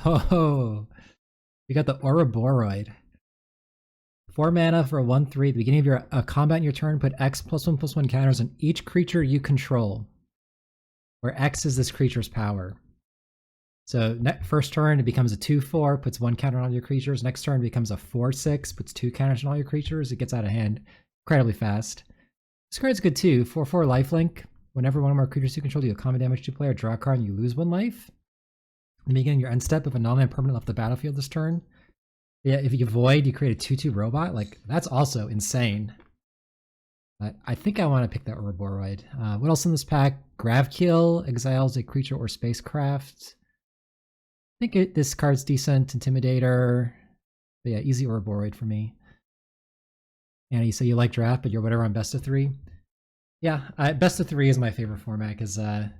Oh, we got the Ouroboros. 4 mana for a 1/3. At the beginning of your combat in your turn, put X +1/+1 counters on each creature you control, where X is this creature's power. So first turn, it becomes a 2/4, puts 1 counter on all your creatures. Next turn, it becomes a 4/6, puts 2 counters on all your creatures. It gets out of hand incredibly fast. This card's good too. 4/4 lifelink. Whenever one or more creatures you control deal combat damage to a player, draw a card and you lose 1 life. In the beginning of your end step, if a non-land permanent left the battlefield this turn, yeah, if you void, you create a 2/2 robot. Like, that's also insane. But I think I want to pick that Ouroboros. What else in this pack? Gravkill exiles a creature or spacecraft. I think this card's decent. Intimidator. But yeah, easy Ouroboros for me. And you say you like draft, but you're whatever on best of 3. Yeah, best of 3 is my favorite format because I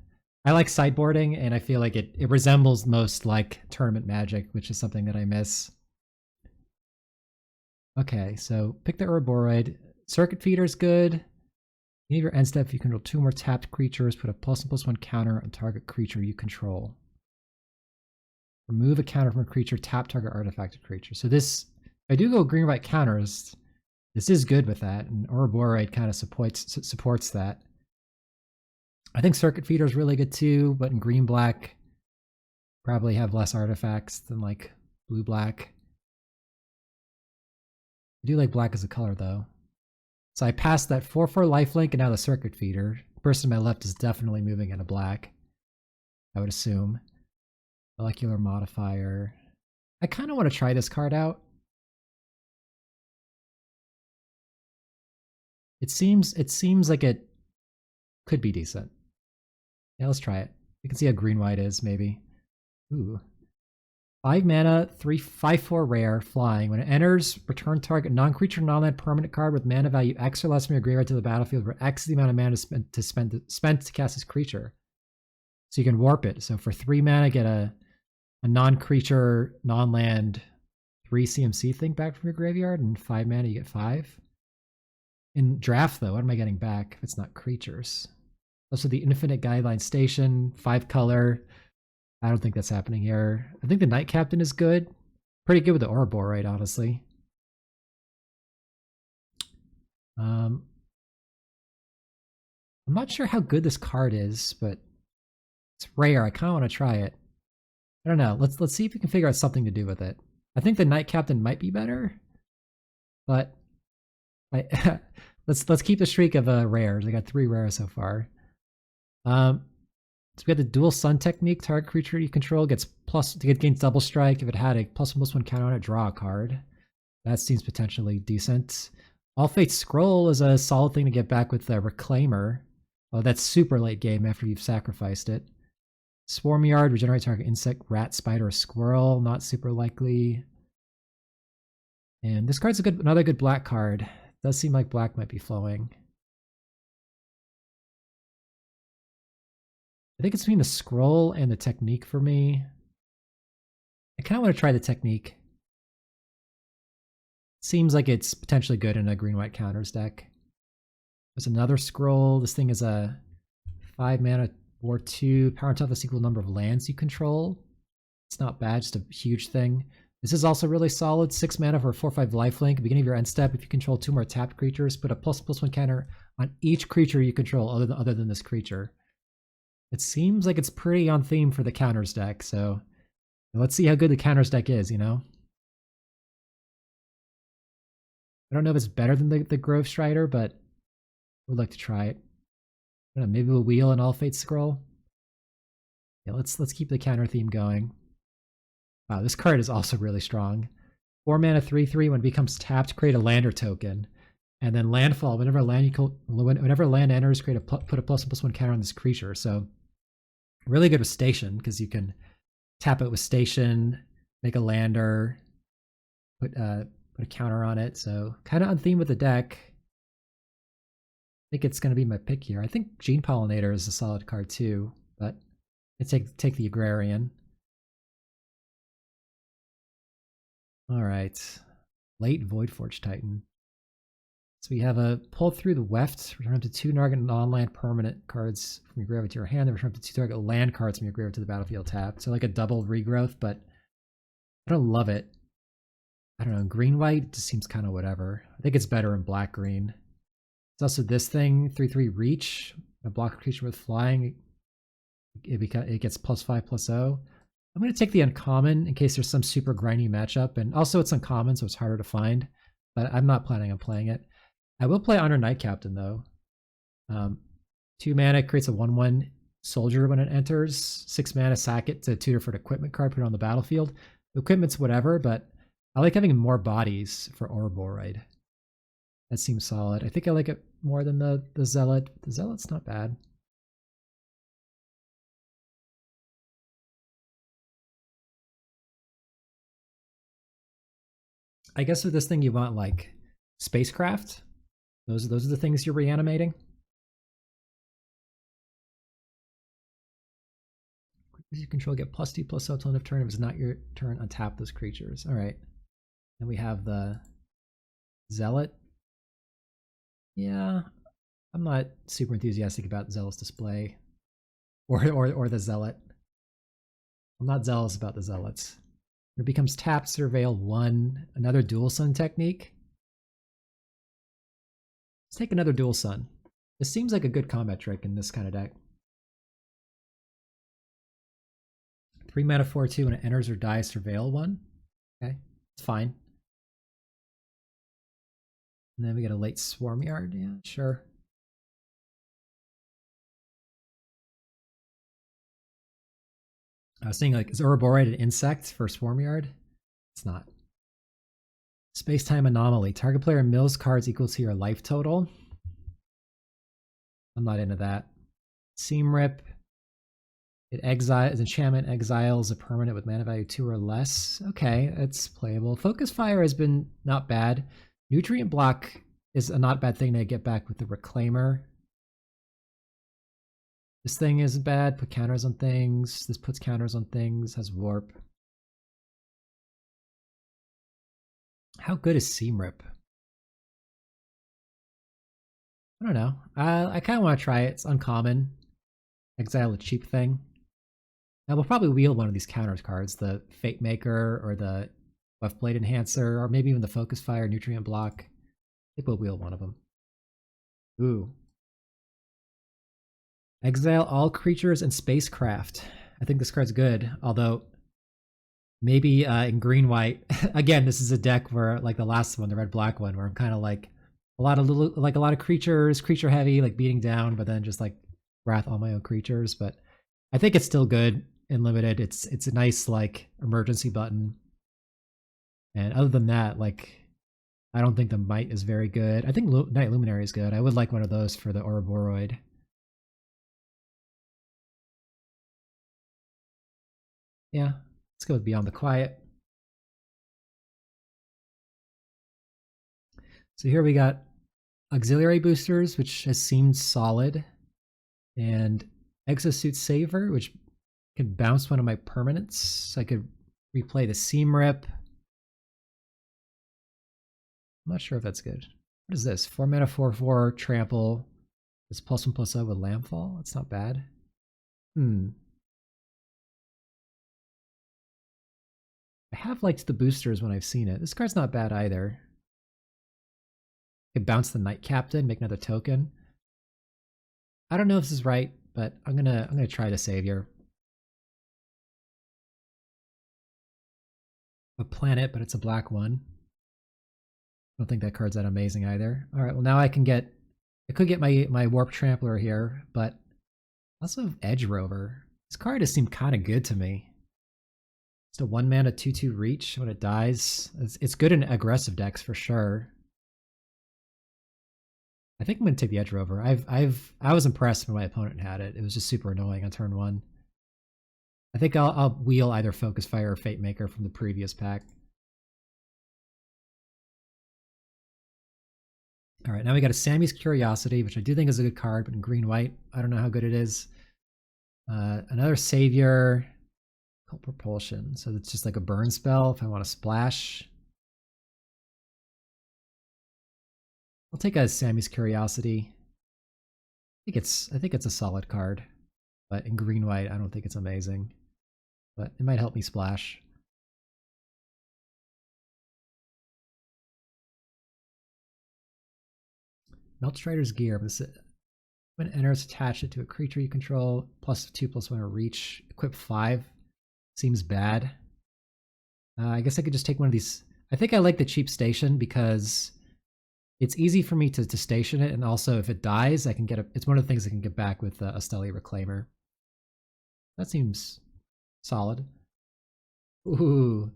like sideboarding, and I feel like it resembles most like tournament Magic, which is something that I miss. Okay, so pick the Ouroboros. Circuit Feeder's good. You need your end step if you control 2 more tapped creatures, put a +1/+1 counter on target creature you control. Remove a counter from a creature, tap target artifacted creature. So this, if I do go green-white counters, this is good with that, and Ouroboros kind of supports that. I think Circuit Feeder is really good too, but in green-black, probably have less artifacts than like blue-black. I do like black as a color though. So I passed that 4/4 lifelink and now the Circuit Feeder. The person on my left is definitely moving into black, I would assume. Molecular Modifier. I kind of want to try this card out. It seems like it could be decent. Yeah, let's try it. You can see how green-white is, maybe. Ooh. 5 mana, 5/4 rare, flying. When it enters, return target non-creature, non-land permanent card with mana value X or less from your graveyard to the battlefield, where X is the amount of mana spent to cast this creature. So you can warp it. So for 3 mana, get a non-creature, non-land 3 CMC thing back from your graveyard, and 5 mana, you get 5. In draft, though, what am I getting back if it's not creatures? Also, the Infinite Guideline Station, 5 color. I don't think that's happening here. I think the Night Captain is good. Pretty good with the Ouroboros, honestly. I'm not sure how good this card is, but it's rare. I kind of want to try it. I don't know. Let's see if we can figure out something to do with it. I think the Night Captain might be better, but let's keep the streak of rares. I got 3 rares so far. So we got the Dual Sun technique. Target creature you control gains double strike. If it had a +1/+1 counter on it, draw a card. That seems potentially decent. All Fate's Scroll is a solid thing to get back with the Reclaimer. Oh, that's super late game after you've sacrificed it. Swarm Yard, regenerate target insect, rat, spider, or squirrel. Not super likely. And this card's another good black card. Does seem like black might be flowing. I think it's between the scroll and the technique for me. I kind of want to try the technique. Seems like it's potentially good in a green-white counters deck. There's another scroll. This thing is a 5 mana, War 2, power and toughness equal number of lands you control. It's not bad, just a huge thing. This is also really solid. 6 mana for a 4/5 lifelink. At the beginning of your end step, if you control 2 more tapped creatures, put a +1/+1 counter on each creature you control other than this creature. It seems like it's pretty on theme for the counters deck, so let's see how good the counters deck is, you know? I don't know if it's better than the Grove Strider, but I would like to try it. I don't know, maybe we'll wheel an All Fate Scroll. Yeah, let's keep the counter theme going. Wow, this card is also really strong. 4 mana, 3/3. When it becomes tapped, create a lander token. And then landfall. Whenever land enters, put a +1/+1 counter on this creature. So really good with Station, because you can tap it with Station, make a lander, put a counter on it. So kind of on theme with the deck. I think it's going to be my pick here. I think Gene Pollinator is a solid card too, but I take the Agrarian. All right, late Voidforge Titan. So we have a pull through the weft, return up to 2 target non-land permanent cards from your graveyard to your hand, then return up to 2 target land cards from your graveyard to the battlefield tapped. So like a double regrowth, but I don't love it. I don't know. Green-white just seems kind of whatever. I think it's better in black-green. It's also this thing, 3/3 reach. A block creature with flying. It gets +5/+0. I'm going to take the uncommon in case there's some super grindy matchup. And also it's uncommon, so it's harder to find. But I'm not planning on playing it. I will play Honor Knight Captain, though. 2 mana, creates a 1/1 soldier when it enters. 6 mana, sack it to tutor for an equipment card, put it on the battlefield. The equipment's whatever, but I like having more bodies for Ouroboros. That seems solid. I think I like it more than the Zealot. The Zealot's not bad. I guess with this thing you want like spacecraft. Those are the things you're reanimating. You control get +2/+0 till end of turn. If it's not your turn, untap those creatures. All right. Then we have the Zealot. Yeah, I'm not super enthusiastic about Zealot's display, or the Zealot. I'm not zealous about the Zealots. It becomes tap, surveil 1, another dual sun technique. Let's take another dual sun. This seems like a good combat trick in this kind of deck. 3 mana 4/2 when it enters or dies, surveil 1. Okay, it's fine. And then we get a late Swarm Yard. Yeah, sure. I was saying, like, is Ouroboros an insect for Swarm Yard? It's not. Space-time anomaly. Target player mills cards equal to your life total. I'm not into that. Seam Rip. It exiles, enchantment exiles a permanent with mana value 2 or less. Okay, it's playable. Focus Fire has been not bad. Nutrient Block is a not bad thing to get back with the Reclaimer. This thing is bad. Put counters on things. This puts counters on things. Has Warp. How good is Seam Rip? I don't know. I kind of want to try it. It's uncommon. Exile a cheap thing. Now we'll probably wield one of these counters cards, the Fate Maker or the Buff Blade Enhancer, or maybe even the Focus Fire, Nutrient Block. I think we'll wield one of them. Ooh. Exile all creatures and spacecraft. I think this card's good, although maybe in green-white. Again, this is a deck where, like the last one, the red-black one, where I'm kind of like a lot of creatures, creature heavy, like beating down, but then just like wrath all my own creatures. But I think it's still good and limited. It's a nice like emergency button. And other than that, like I don't think the Might is very good. I think Night Luminary is good. I would like one of those for the Ouroboros. Yeah, let's go with Beyond the Quiet. So here we got Auxiliary Boosters, which has seemed solid, and Exosuit Saver, which can bounce one of my permanents. So I could replay the Seam Rip. I'm not sure if that's good. What is this? 4 mana 4/4 trample. It's +1/+0 with Landfall. That's not bad. I have liked the boosters when I've seen it. This card's not bad either. I could bounce the Knight Captain, make another token. I don't know if this is right, but I'm gonna try the Savior. A planet, but it's a black one. I don't think that card's that amazing either. All right, well now I could get my Warp Trampler here, but also Edge Rover. This card has seemed kind of good to me. It's a 1 mana 2/2 reach when it dies. It's good in aggressive decks for sure. I think I'm gonna take the Edge Rover. I was impressed when my opponent had it. It was just super annoying on turn 1. I think I'll wheel either Focus Fire or Fate Maker from the previous pack. All right, now we got a Sammy's Curiosity, which I do think is a good card, but in green-white, I don't know how good it is. Another Savior, Cult Propulsion. So it's just like a burn spell if I want to splash. I'll take a Sammy's Curiosity. I think it's a solid card, but in green-white, I don't think it's amazing. But it might help me splash. Meltstrider's Gear. When it enters, attach it to a creature you control. +2/+1 or reach. Equip 5. Seems bad. I guess I could just take one of these. I think I like the cheap station because it's easy for me to station it, and also if it dies, I can get it's one of the things I can get back with a Stelly Reclaimer. That seems solid. Ooh,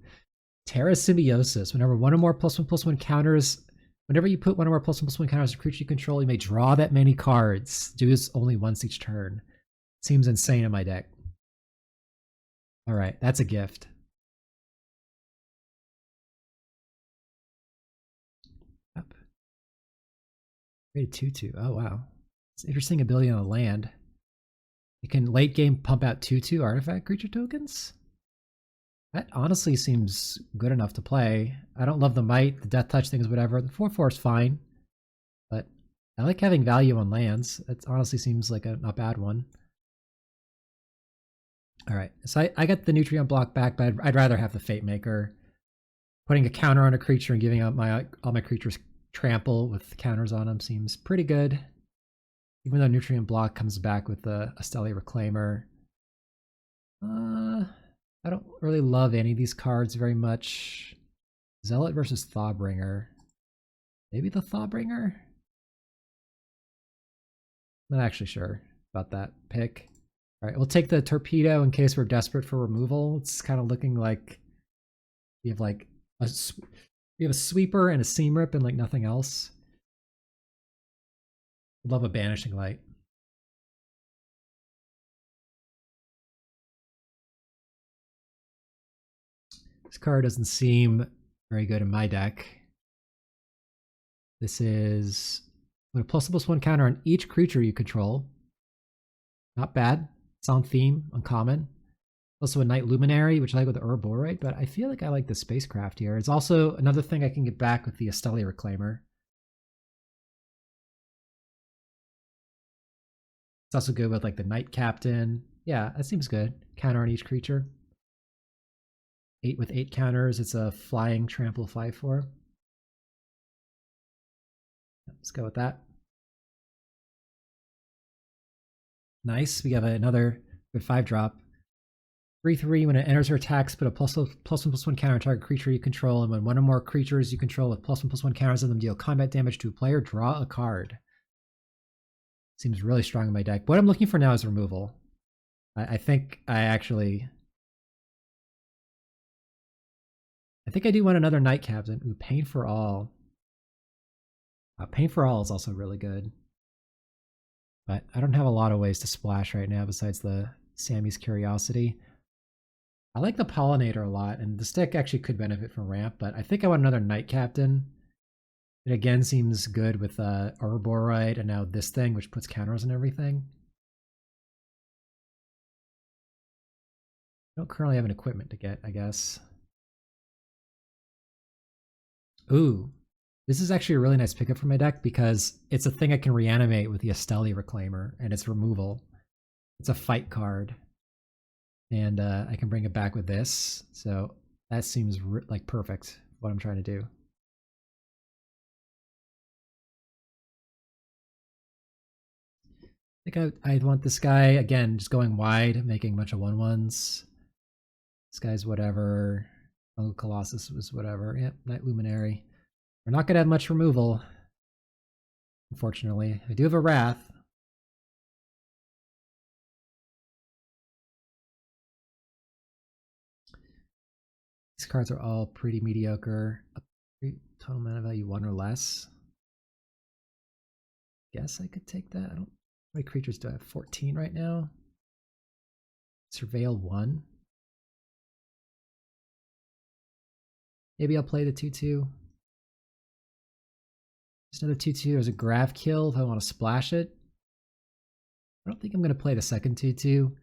Terra Symbiosis. Whenever one or more +1/+1 counters, whenever you put one or more +1/+1 counters on a creature you control, you may draw that many cards. Do this only once each turn. Seems insane in my deck. All right, that's a gift. Yep. Rated 2/2. Oh wow, it's an interesting ability on the land. You can late game pump out 2/2 artifact creature tokens. That honestly seems good enough to play. I don't love the might, the death touch things, whatever. The 4/4 is fine, but I like having value on lands. It honestly seems like a not bad one. All right, so I got the Nutrient block back, but I'd rather have the Fate Maker. Putting a counter on a creature and giving out all my creatures trample with counters on them seems pretty good. Even though Nutrient block comes back with a Stelly Reclaimer. I don't really love any of these cards very much. Zealot versus Thawbringer. Maybe the Thawbringer? Not actually sure about that pick. All right, we'll take the Torpedo in case we're desperate for removal. It's kind of looking like we have like a Sweeper and a Seam Rip and like nothing else. Love a Banishing Light. This card doesn't seem very good in my deck. This is put a +1/+1 counter on each creature you control. Not bad. It's on theme, uncommon. Also a Night Luminary, which I like with the Ouroborite, but I feel like I like the Spacecraft here. It's also another thing I can get back with the Stelly Reclaimer. It's also good with like the Night Captain. Yeah, that seems good. Counter on each creature. 8 with 8 counters. It's a flying trample 5/4. Let's go with that. Nice. We have another good 5-drop. 3/3. When it enters or attacks, put a +1/+1 counter on target creature you control, and when one or more creatures you control with +1/+1 counters on them deal combat damage to a player, draw a card. Seems really strong in my deck. What I'm looking for now is removal. I think I do want another Night Captain. Ooh, Pain for All. Pain for All is also really good. But I don't have a lot of ways to splash right now besides the Sammy's Curiosity. I like the Pollinator a lot, and the stick actually could benefit from ramp, but I think I want another Night Captain. It again seems good with Ouroborite and now this thing, which puts counters on everything. I don't currently have an equipment to get, I guess. Ooh, this is actually a really nice pickup for my deck because it's a thing I can reanimate with the Stelly Reclaimer, and it's removal. It's a fight card. And I can bring it back with this. So that seems like perfect what I'm trying to do. I think I want this guy, again, just going wide, making a bunch of 1/1s. This guy's whatever. Oh, Colossus was whatever. Yep, Night Luminary. We're not going to have much removal, unfortunately. I do have a Wrath. These cards are all pretty mediocre. Total mana value 1 or less. Guess I could take that. I don't. How many creatures do I have? 14 right now. Surveil 1. Maybe I'll play the 2/2. There's another 2/2. There's a Grav Kill if I want to splash it. I don't think I'm going to play the second 2/2. Let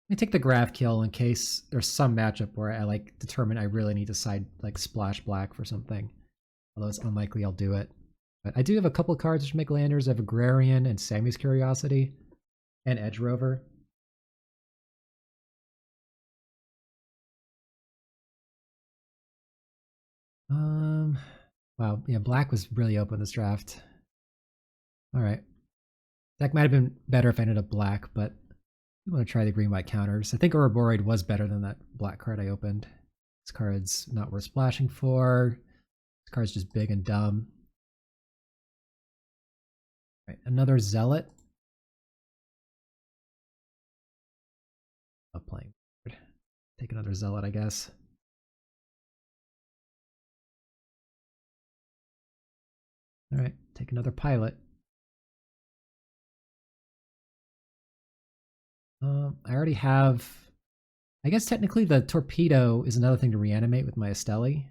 me take the Grav Kill in case there's some matchup where I like determine I really need to side like splash black for something. Although it's unlikely I'll do it. But I do have a couple of cards which make landers. I have Agrarian and Sammy's Curiosity and Edge Rover. Wow, yeah, black was really open this draft. Alright. Deck might have been better if I ended up black, but I want to try the green-white counters. I think Ouroboros was better than that black card I opened. This card's not worth splashing for. This card's just big and dumb. Right, another Zealot. Not playing. Take another Zealot, I guess. Alright, take another Pilot. I already have... I guess technically the Torpedo is another thing to reanimate with my Esteli.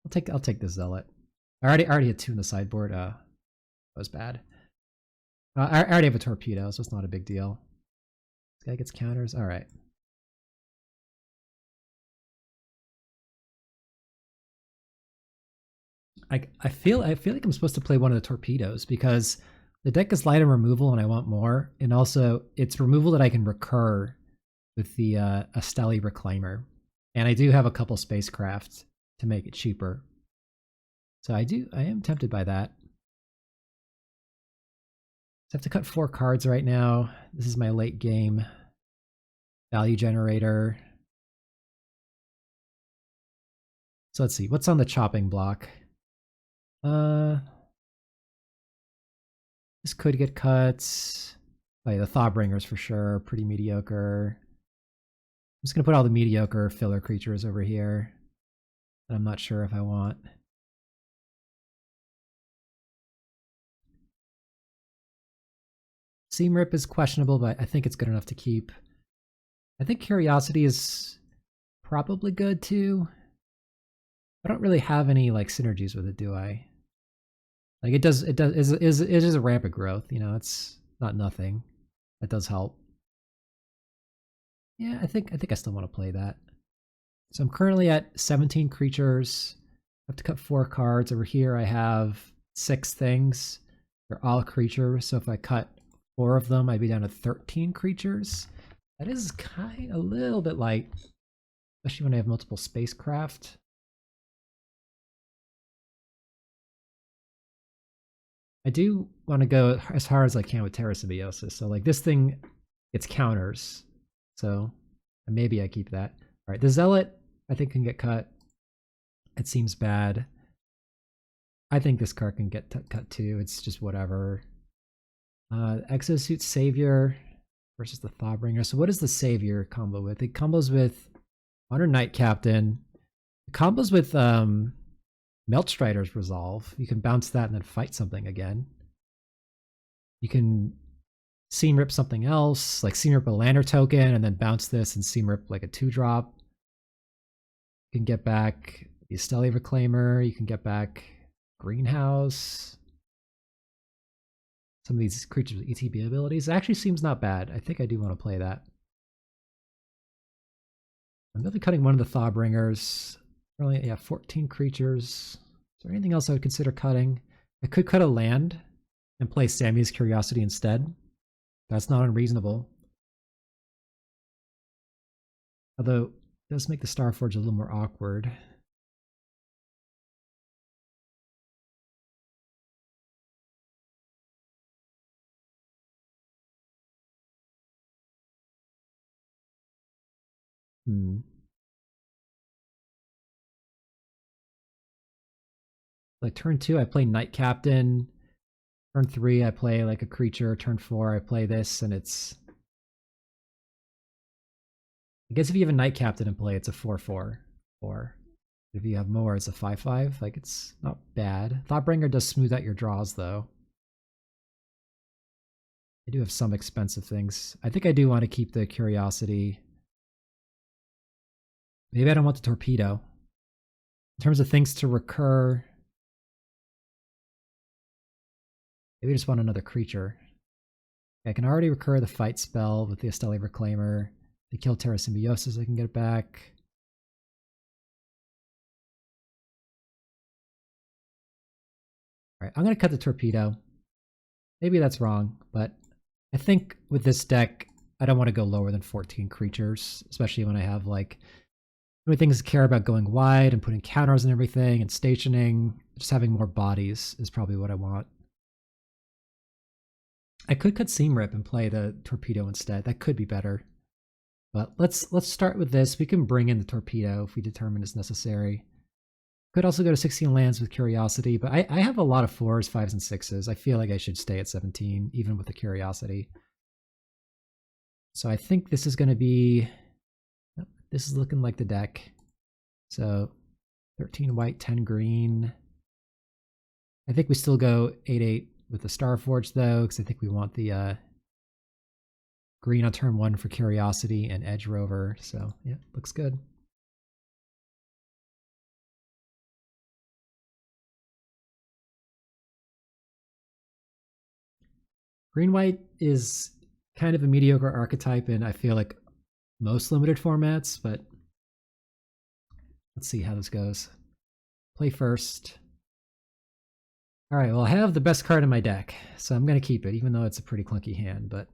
I'll take the Zealot. I already had 2 in the sideboard. That was bad. I already have a Torpedo, so it's not a big deal. This guy gets counters. All right. I feel like I'm supposed to play one of the Torpedoes because the deck is light on removal and I want more, and also it's removal that I can recur with the Esteli Reclaimer, and I do have a couple spacecraft to make it cheaper. So I am tempted by that. So I have to cut 4 cards right now. This is my late game value generator. So let's see, what's on the chopping block? This could get cuts. Oh yeah, the Thawbringers for sure, pretty mediocre. I'm just gonna put all the mediocre filler creatures over here that I'm not sure if I want. Seam Rip is questionable, but I think it's good enough to keep. I think Curiosity is probably good too. I don't really have any like synergies with it, do I? Like it is a rampant growth, you know, it's not nothing. That does help. Yeah, I think I still want to play that. So I'm currently at 17 creatures. I have to cut 4 cards. Over here I have 6 things. They're all creatures, so if I cut 4 of them, I'd be down to 13 creatures. That is kind of a little bit light, especially when I have multiple spacecraft. I do want to go as hard as I can with Terra Symbiosis. So like this thing, it's counters. So maybe I keep that. All right, the Zealot I think can get cut. It seems bad. I think this card can get cut too. It's just whatever. Exosuit Savior versus the Thawbringer. So what is the Savior combo with? It combos with Modern Knight Captain. It combos with Meltstrider's Resolve. You can bounce that and then fight something again. You can Seam Rip something else, like Seam Rip a Lander token and then bounce this and Seam Rip like a 2-drop. You can get back the Esteli Reclaimer. You can get back Greenhouse. Some of these creatures with ETB abilities. It actually seems not bad. I think I do want to play that. I'm definitely cutting one of the Thawbringers. Really, yeah, 14 creatures. Is there anything else I would consider cutting? I could cut a land and play Sammy's Curiosity instead. That's not unreasonable. Although, it does make the Starforge a little more awkward. Like turn 2, I play Knight Captain. Turn 3, I play like a creature. Turn 4, I play this, and it's... I guess if you have a Knight Captain in play, it's a 4/4. Or if you have more, it's a 5/5. Like, it's not bad. Thoughtbringer does smooth out your draws, though. I do have some expensive things. I think I do want to keep the Curiosity. Maybe I don't want the Torpedo. In terms of things to recur, maybe I just want another creature. I can already recur the Fight spell with the Esteli Reclaimer. They kill Terra Symbiosis, I can get it back. Alright, I'm going to cut the Torpedo. Maybe that's wrong, but I think with this deck, I don't want to go lower than 14 creatures, especially when I have like many things to care about going wide and putting counters and everything and stationing. Just having more bodies is probably what I want. I could cut Seam Rip and play the Torpedo instead. That could be better. But let's start with this. We can bring in the Torpedo if we determine it's necessary. Could also go to 16 lands with Curiosity, but I have a lot of 4s, 5s, and 6s. I feel like I should stay at 17, even with the Curiosity. So I think this is going to be... This is looking like the deck. So 13 white, 10 green. I think we still go 8/8 with the Starforge, though, because I think we want the green on turn 1 for Curiosity and Edge Rover. So, yeah, looks good. Green-white is kind of a mediocre archetype in, I feel like, most limited formats, but let's see how this goes. Play first. All right, well, I have the best card in my deck, so I'm going to keep it, even though it's a pretty clunky hand, but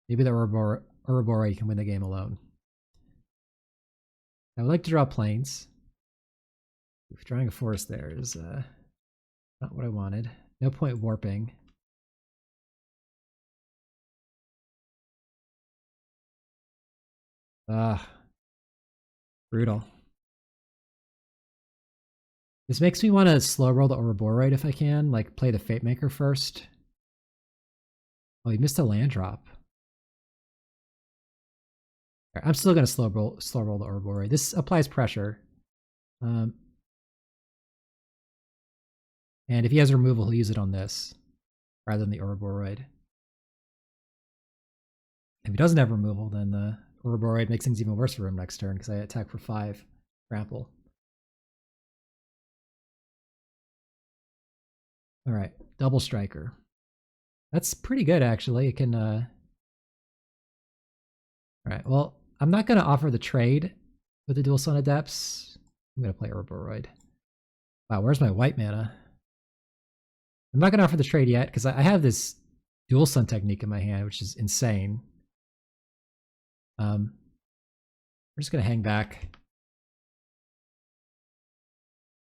maybe the Ouroboros can win the game alone. I would like to draw planes. Drawing a forest there is not what I wanted. No point warping. Brutal. This makes me want to slow roll the Ouroboros if I can, like play the Fate Maker first. Oh, he missed a land drop. Right, I'm still going to slow roll the Ouroboros. This applies pressure. And if he has removal, he'll use it on this rather than the Ouroboros. If he doesn't have removal, then the Ouroboros makes things even worse for him next turn because I attack for 5. Trample. All right, double striker. That's pretty good, actually. It can. All right, well, I'm not going to offer the trade with the Dual Sun Adepts. I'm going to play Ouroboros. Wow, where's my white mana? I'm not going to offer the trade yet because I have this Dual Sun technique in my hand, which is insane. We're just going to hang back.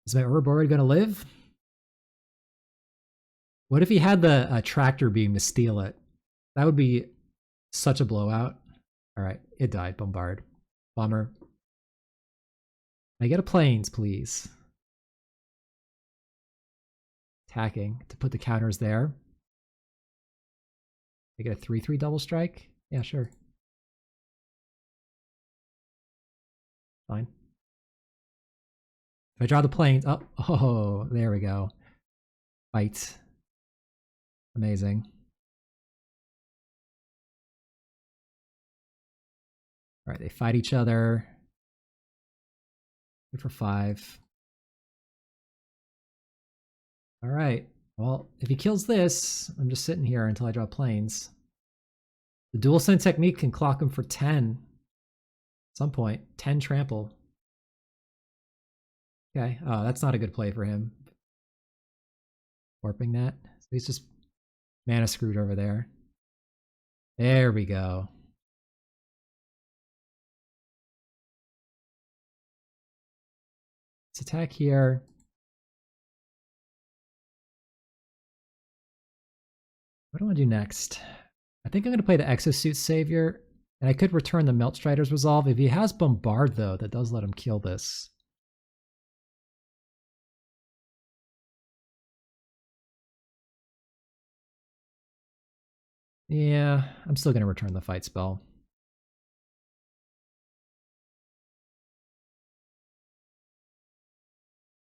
Is my Ouroboros going to live? What if he had the tractor beam to steal it? That would be such a blowout. All right, it died. Bombard. Bummer. Can I get a planes, please? Attacking to put the counters there. I get a 3/3 double strike? Yeah, sure. Fine. If I draw the planes, oh, there we go. Fight. Amazing. All right, they fight each other. 3 for 5. All right. Well, if he kills this, I'm just sitting here until I draw planes. The Dual Sun technique can clock him for 10. At some point, 10 trample. Okay. Oh, that's not a good play for him. Warping that. So he's just mana screwed over there. There we go. Let's attack here. What do I want to do next? I think I'm going to play the Exosuit Savior, and I could return the Melt Strider's Resolve. If he has Bombard, though, that does let him kill this. Yeah, I'm still going to return the Fight spell.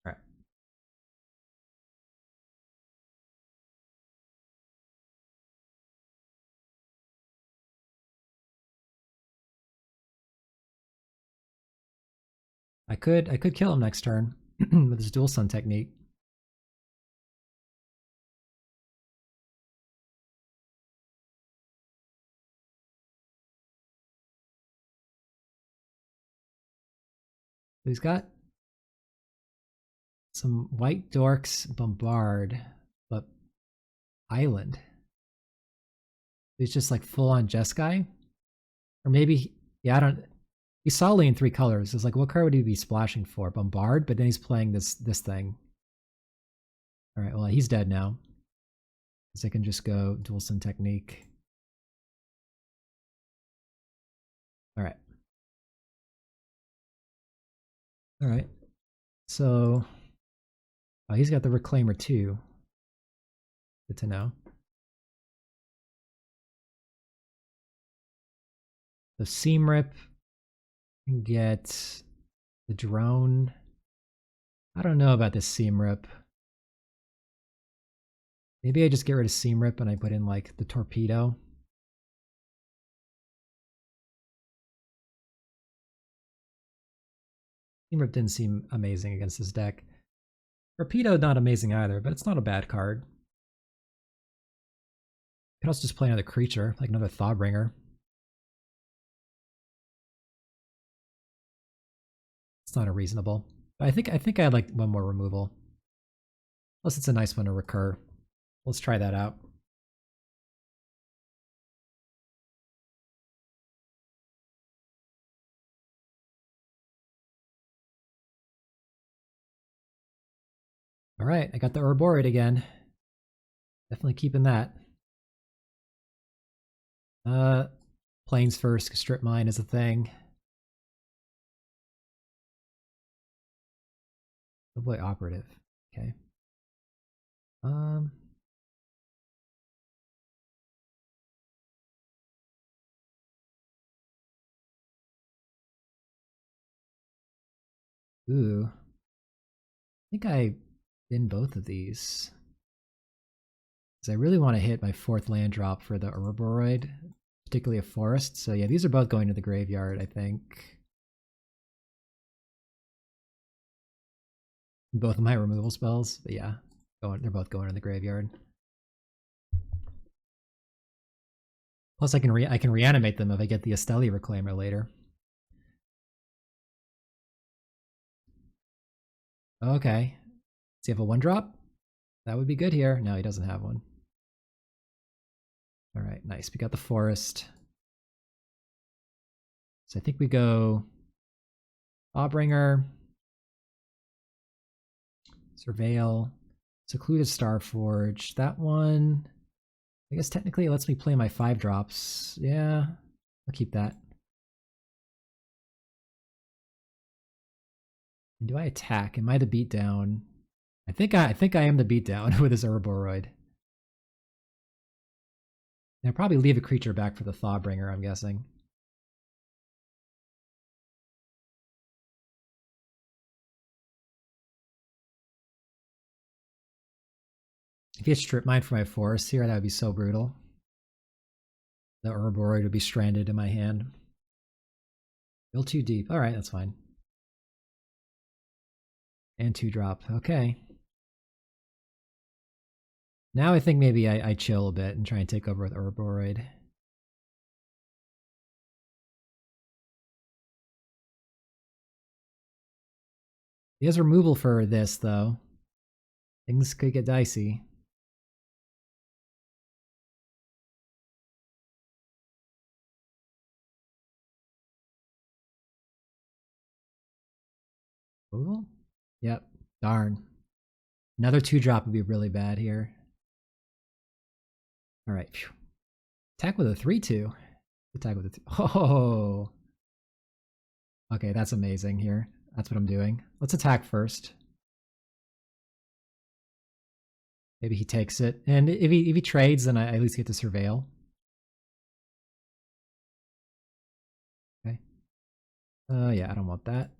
All right. I could kill him next turn with his Dual Sun technique. He's got some White Dorks Bombard, but Island. He's just like full on Jeskai? Or maybe, yeah, I don't. He's solidly in 3 colors. It's like, what card would he be splashing for? Bombard, but then he's playing this thing. All right, well, he's dead now. So I can just go dual sin technique. All right. All right. So he's got the Reclaimer too. Good to know. The Seam Rip can get the drone. I don't know about this Seam Rip. Maybe I just get rid of Seam Rip and I put in like the Torpedo. Seam Rip didn't seem amazing against this deck. Torpedo not amazing either, but it's not a bad card. Could also just play another creature, like another Thawbringer. It's not unreasonable. But I think I'd like one more removal. Plus it's a nice one to recur. Let's try that out. All right, I got the Ouroborid again. Definitely keeping that. Plains first, Strip Mine is a thing. Oh boy, Operative. Okay. Ooh. I think I bin both of these. Because I really want to hit my 4th land drop for the Ouroborid, particularly a forest. So yeah, these are both going to the graveyard, I think. Both of my removal spells, but yeah, they're both going to the graveyard. Plus, I can reanimate them if I get the Esteli Reclaimer later. Okay. Does he have a 1-drop? That would be good here. No, he doesn't have one. All right, nice. We got the forest. So I think we go Awbringer, Surveil, Secluded Starforge. That one, I guess technically it lets me play my 5-drops. Yeah, I'll keep that. And do I attack? Am I the beatdown? I think I am the beatdown with this Ouroborid. I'll probably leave a creature back for the Thawbringer, I'm guessing. If he had Strip Mine for my forest here, that would be so brutal. The Ouroborid would be stranded in my hand. Still too deep. Alright, that's fine. And 2-drop. Okay. Now I think maybe I chill a bit and try and take over with Ouroborid. He has removal for this, though. Things could get dicey. Removal? Yep. Darn. Another 2-drop would be really bad here. Alright. Attack with a 3-2. Attack with a 2. Oh! Okay, that's amazing here. That's what I'm doing. Let's attack first. Maybe he takes it. And if he trades, then I at least get to Surveil. Okay. Yeah, I don't want that.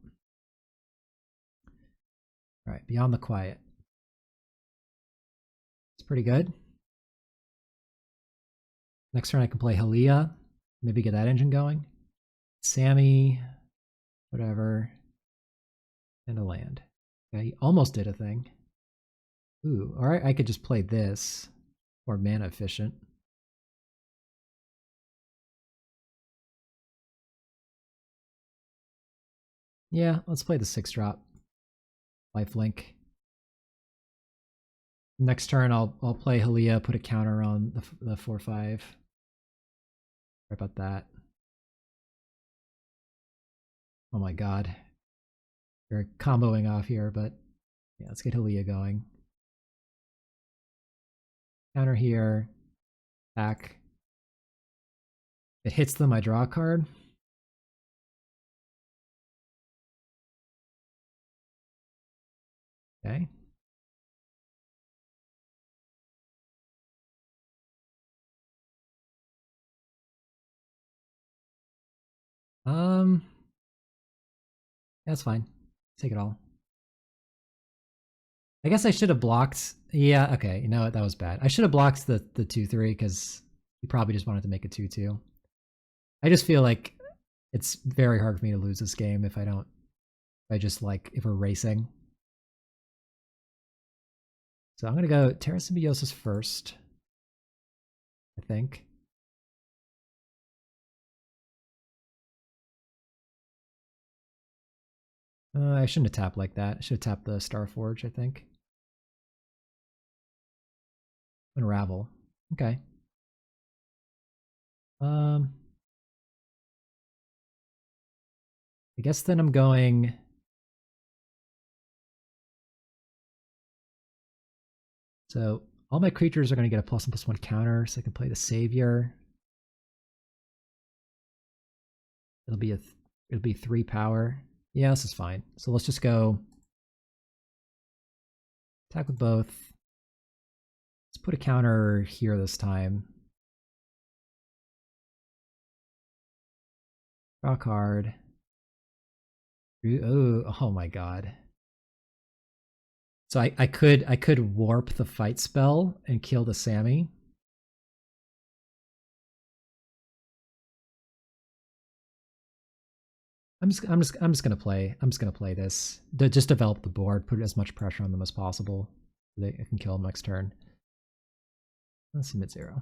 Alright, Beyond the Quiet. It's pretty good. Next turn I can play Halia. Maybe get that engine going. Sammy. Whatever. And a land. Okay, he almost did a thing. Ooh, alright, I could just play this. Or mana efficient. Yeah, let's play the 6-drop. Lifelink. Next turn I'll play Halia, put a counter on the 4-5. Sorry about that. Oh my god. We're comboing off here, but yeah, let's get Halia going. Counter here. Back. It hits them, I draw a card. Okay. That's fine. Take it all. I guess I should have blocked. Yeah, okay. You know what? That was bad. I should have blocked the 2/3 because he probably just wanted to make a 2/2. I just feel like it's very hard for me to lose this game if I don't. If I just like if we're racing. So I'm gonna go Terra Symbiosis first. I think. I shouldn't have tapped like that. I should have tapped the Starforge, I think. Unravel. Okay. I guess then I'm going. So all my creatures are going to get a +1/+1 counter, so I can play the Savior. It'll be 3 power. Yeah, this is fine. So let's just go attack with both. Let's put a counter here this time. Draw a card. Oh my god. So I could warp the fight spell and kill the Sammy. I'm just gonna play this. Just develop the board, put as much pressure on them as possible. I can kill them next turn. Let's submit 0.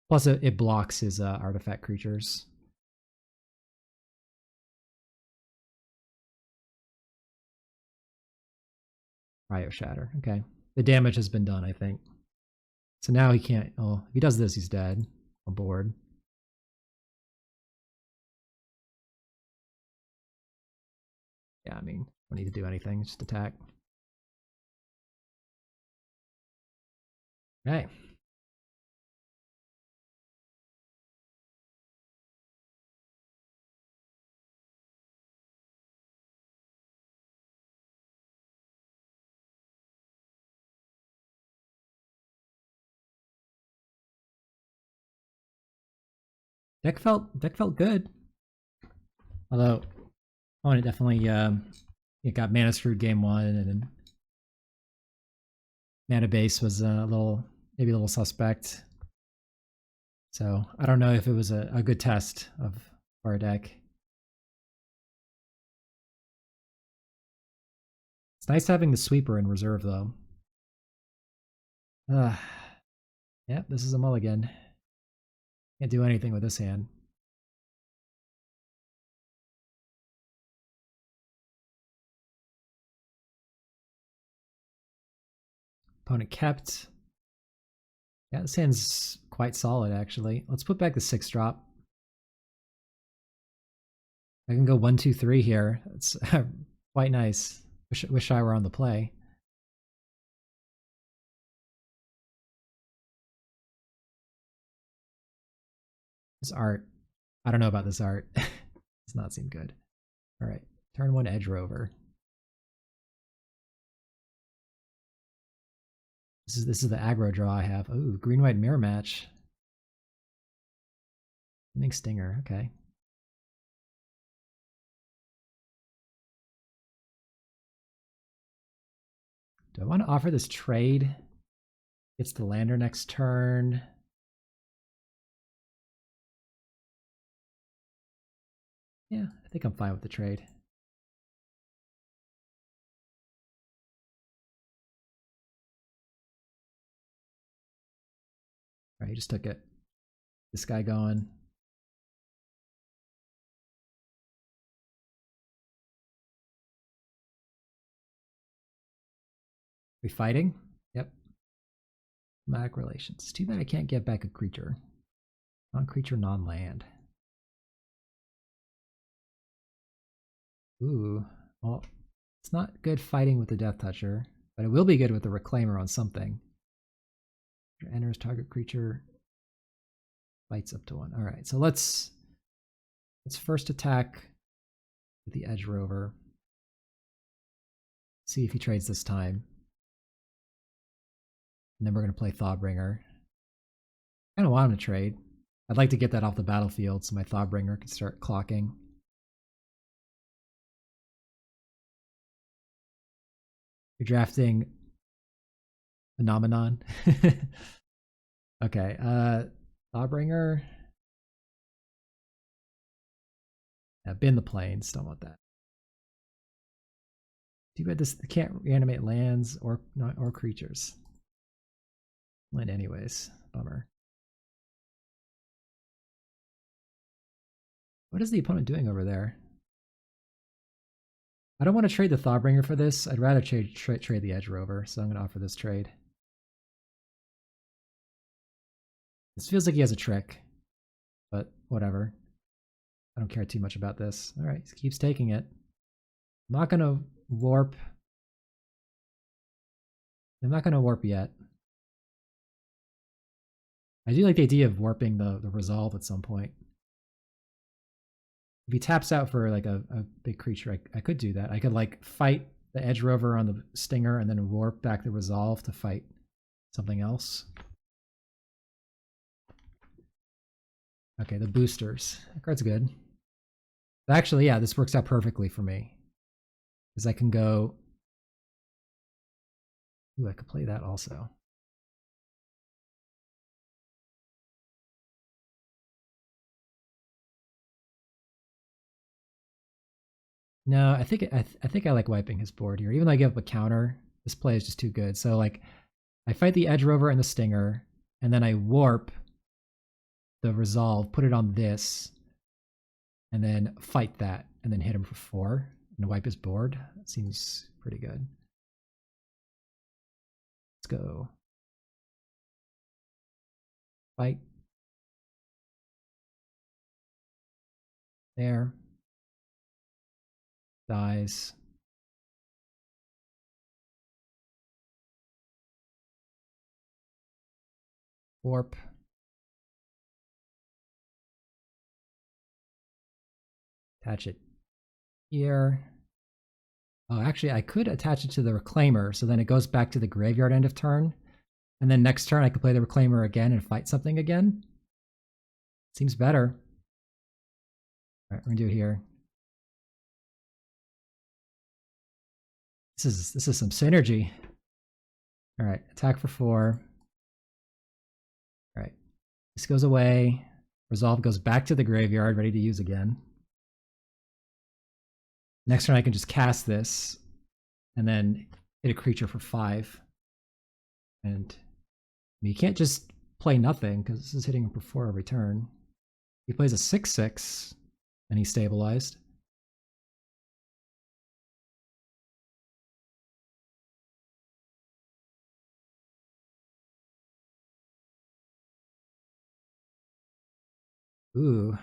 Plus it blocks his artifact creatures. Cryo Shatter. Okay. The damage has been done, I think. So now he can't. Oh, if he does this, he's dead. On board. Yeah, I mean, don't need to do anything. Just attack. Okay. Deck felt good. Although, it definitely it got mana screwed game 1, and then mana base was maybe a little suspect. So I don't know if it was a good test of our deck. It's nice having the sweeper in reserve though. Yep, this is a mulligan. Can't do anything with this hand. Opponent kept. Yeah, this hand's quite solid actually. Let's put back the 6-drop. I can go 1, 2, 3 here. It's quite nice. Wish I were on the play. This art. I don't know about this art. Does not seem good. All right, turn 1 Edge Rover. This is the aggro draw I have. Ooh, green-white mirror match. Big Stinger. Okay. Do I want to offer this trade? Gets the lander next turn. Yeah, I think I'm fine with the trade. All right, he just took it. This guy going. We fighting? Yep. Mac relations. Too bad I can't get back a creature. Non-creature, non-land. Ooh. Well, it's not good fighting with the Death Toucher, but it will be good with the Reclaimer on something. Enters target creature. Fights up to 1. All right, so let's first attack with the Edge Rover. See if he trades this time. And then we're going to play Thawbringer. I don't want him to trade. I'd like to get that off the battlefield so my Thawbringer can start clocking. You're drafting Phenomenon. Okay, Thawbringer. Yeah, bin the planes. Don't want that. Too bad this can't reanimate lands or creatures. Land anyways. Bummer. What is the opponent doing over there? I don't want to trade the Thawbringer for this. I'd rather trade the Edge Rover, so I'm going to offer this trade. This feels like he has a trick, but whatever. I don't care too much about this. All right, he keeps taking it. I'm not going to warp. I'm not going to warp yet. I do like the idea of warping the resolve at some point. If he taps out for like a big creature, I could do that. I could like fight the Edge Rover on the Stinger and then warp back the resolve to fight something else. Okay, the boosters. That card's good. Actually, yeah, this works out perfectly for me. Because I can go... Ooh, I could play that also. No, I think I like wiping his board here. Even though I give up a counter, this play is just too good. So like, I fight the Edge Rover and the Stinger, and then I warp the resolve, put it on this, and then fight that, and then hit him for 4 and wipe his board. That seems pretty good. Let's go. Fight. There. Dies. Warp. Attach it here. Oh, actually, I could attach it to the Reclaimer, so then it goes back to the graveyard end of turn. And then next turn, I could play the Reclaimer again and fight something again. Seems better. All right, we're gonna do it here. This is some synergy. All right, attack for 4. All right, this goes away. Resolve goes back to the graveyard, ready to use again. Next turn, I can just cast this, and then hit a creature for 5. And I mean, you can't just play nothing because this is hitting him for 4 every turn. He plays a 6/6, and he's stabilized. Ooh,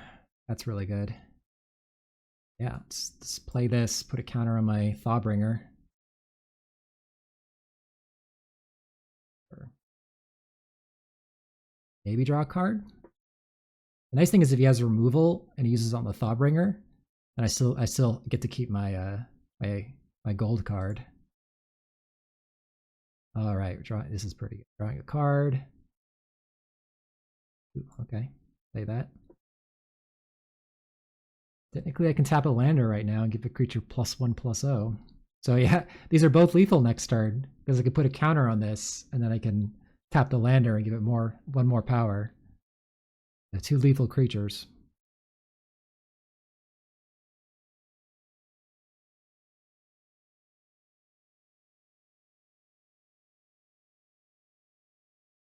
that's really good. Yeah, let's play this, put a counter on my Thawbringer. Maybe draw a card. The nice thing is if he has removal and he uses it on the Thawbringer, then I still get to keep my my gold card. All right, this is pretty good. Drawing a card. Ooh, okay, play that. Technically, I can tap a lander right now and give the creature +1/+0. So yeah, these are both lethal next turn because I could put a counter on this and then I can tap the lander and give it one more power. The 2 lethal creatures.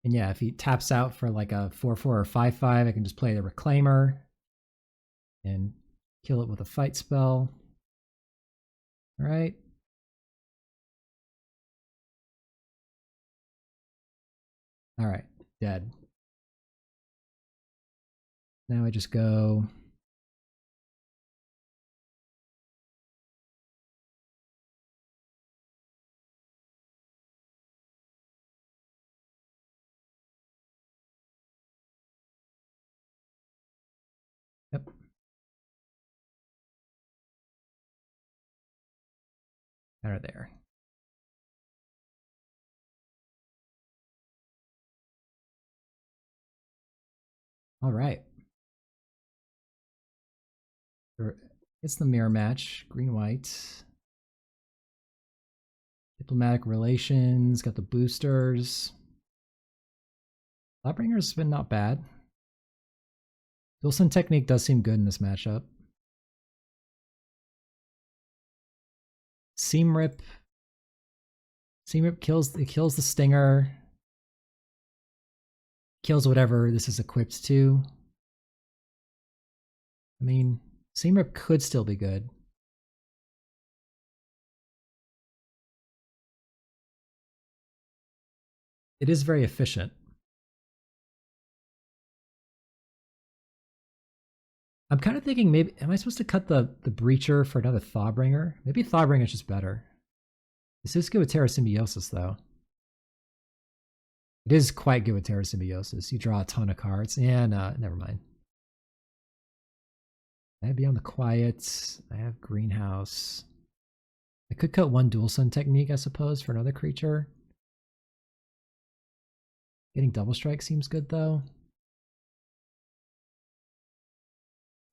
And yeah, if he taps out for like a 4/4 or 5/5, I can just play the Reclaimer and kill it with a fight spell. All right. All right, dead. Now I just go Counter there. All right. It's the mirror match. Green, white. Diplomatic relations. Got the boosters. Lawbringer's been not bad. Wilson technique does seem good in this matchup. Seam rip. Seam rip kills the stinger. Kills whatever this is equipped to. I mean, seam rip could still be good. It is very efficient. I'm kind of thinking maybe, am I supposed to cut the breacher for another Thawbringer? Maybe Thawbringer is just better. This is good with Terra Symbiosis, though. It is quite good with Terra Symbiosis. You draw a ton of cards. Yeah, no, never mind. I have Beyond the Quiet. I have Greenhouse. I could cut one Dual Sun technique, I suppose, for another creature. Getting Double Strike seems good, though.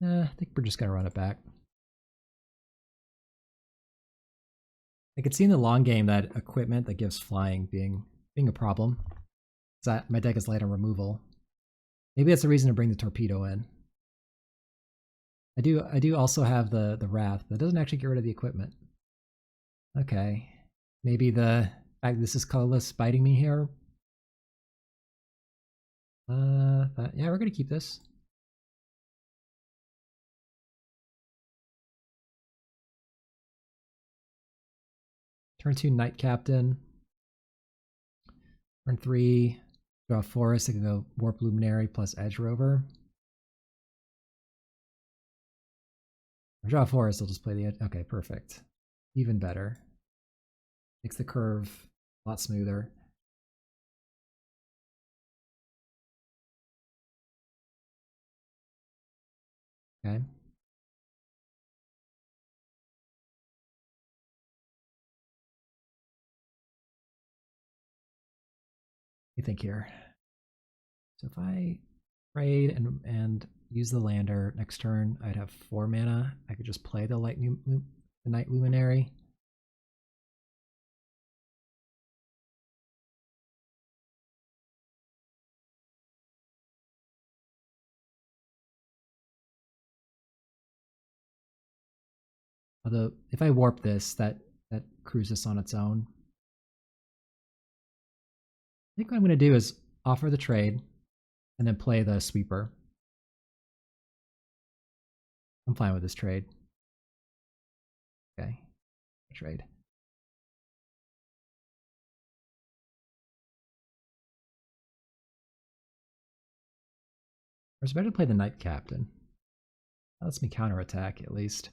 I think we're just going to run it back. I could see in the long game that equipment that gives flying being a problem. That my deck is light on removal. Maybe that's the reason to bring the torpedo in. I do also have the Wrath, but it doesn't actually get rid of the equipment. Okay. Maybe the fact this is colorless biting me here. Yeah, we're gonna keep this. Turn 2 Knight Captain. Turn 3, draw a Forest. I can go Warp Luminary plus Edge Rover. Or draw a Forest, I'll just play the Edge. Okay, perfect. Even better. Makes the curve a lot smoother. Okay. What do you think here? So if I trade and use the lander next turn, I'd have 4 mana. I could just play the Night Luminary. Although if I warp this, that cruises on its own. I think what I'm going to do is offer the trade and then play the sweeper. I'm fine with this trade. Okay, trade. Or it's better to play the Knight Captain. That lets me counterattack at least.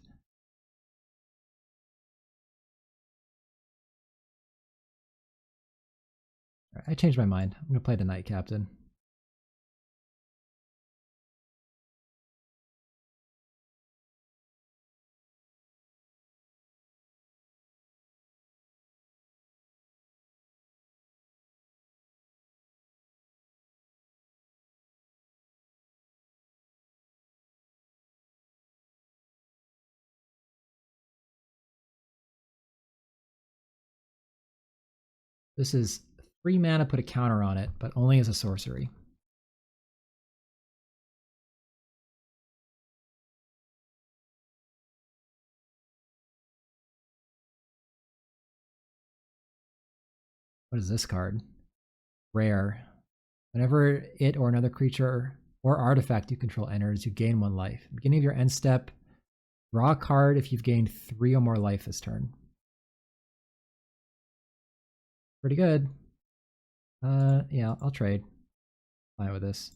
All right, I changed my mind. I'm going to play the Knight Captain. This is 3 mana, put a counter on it, but only as a sorcery. What is this card? Rare. Whenever it or another creature or artifact you control enters, you gain 1 life. Beginning of your end step, draw a card if you've gained 3 or more life this turn. Pretty good. Yeah, I'll trade. Fine with this.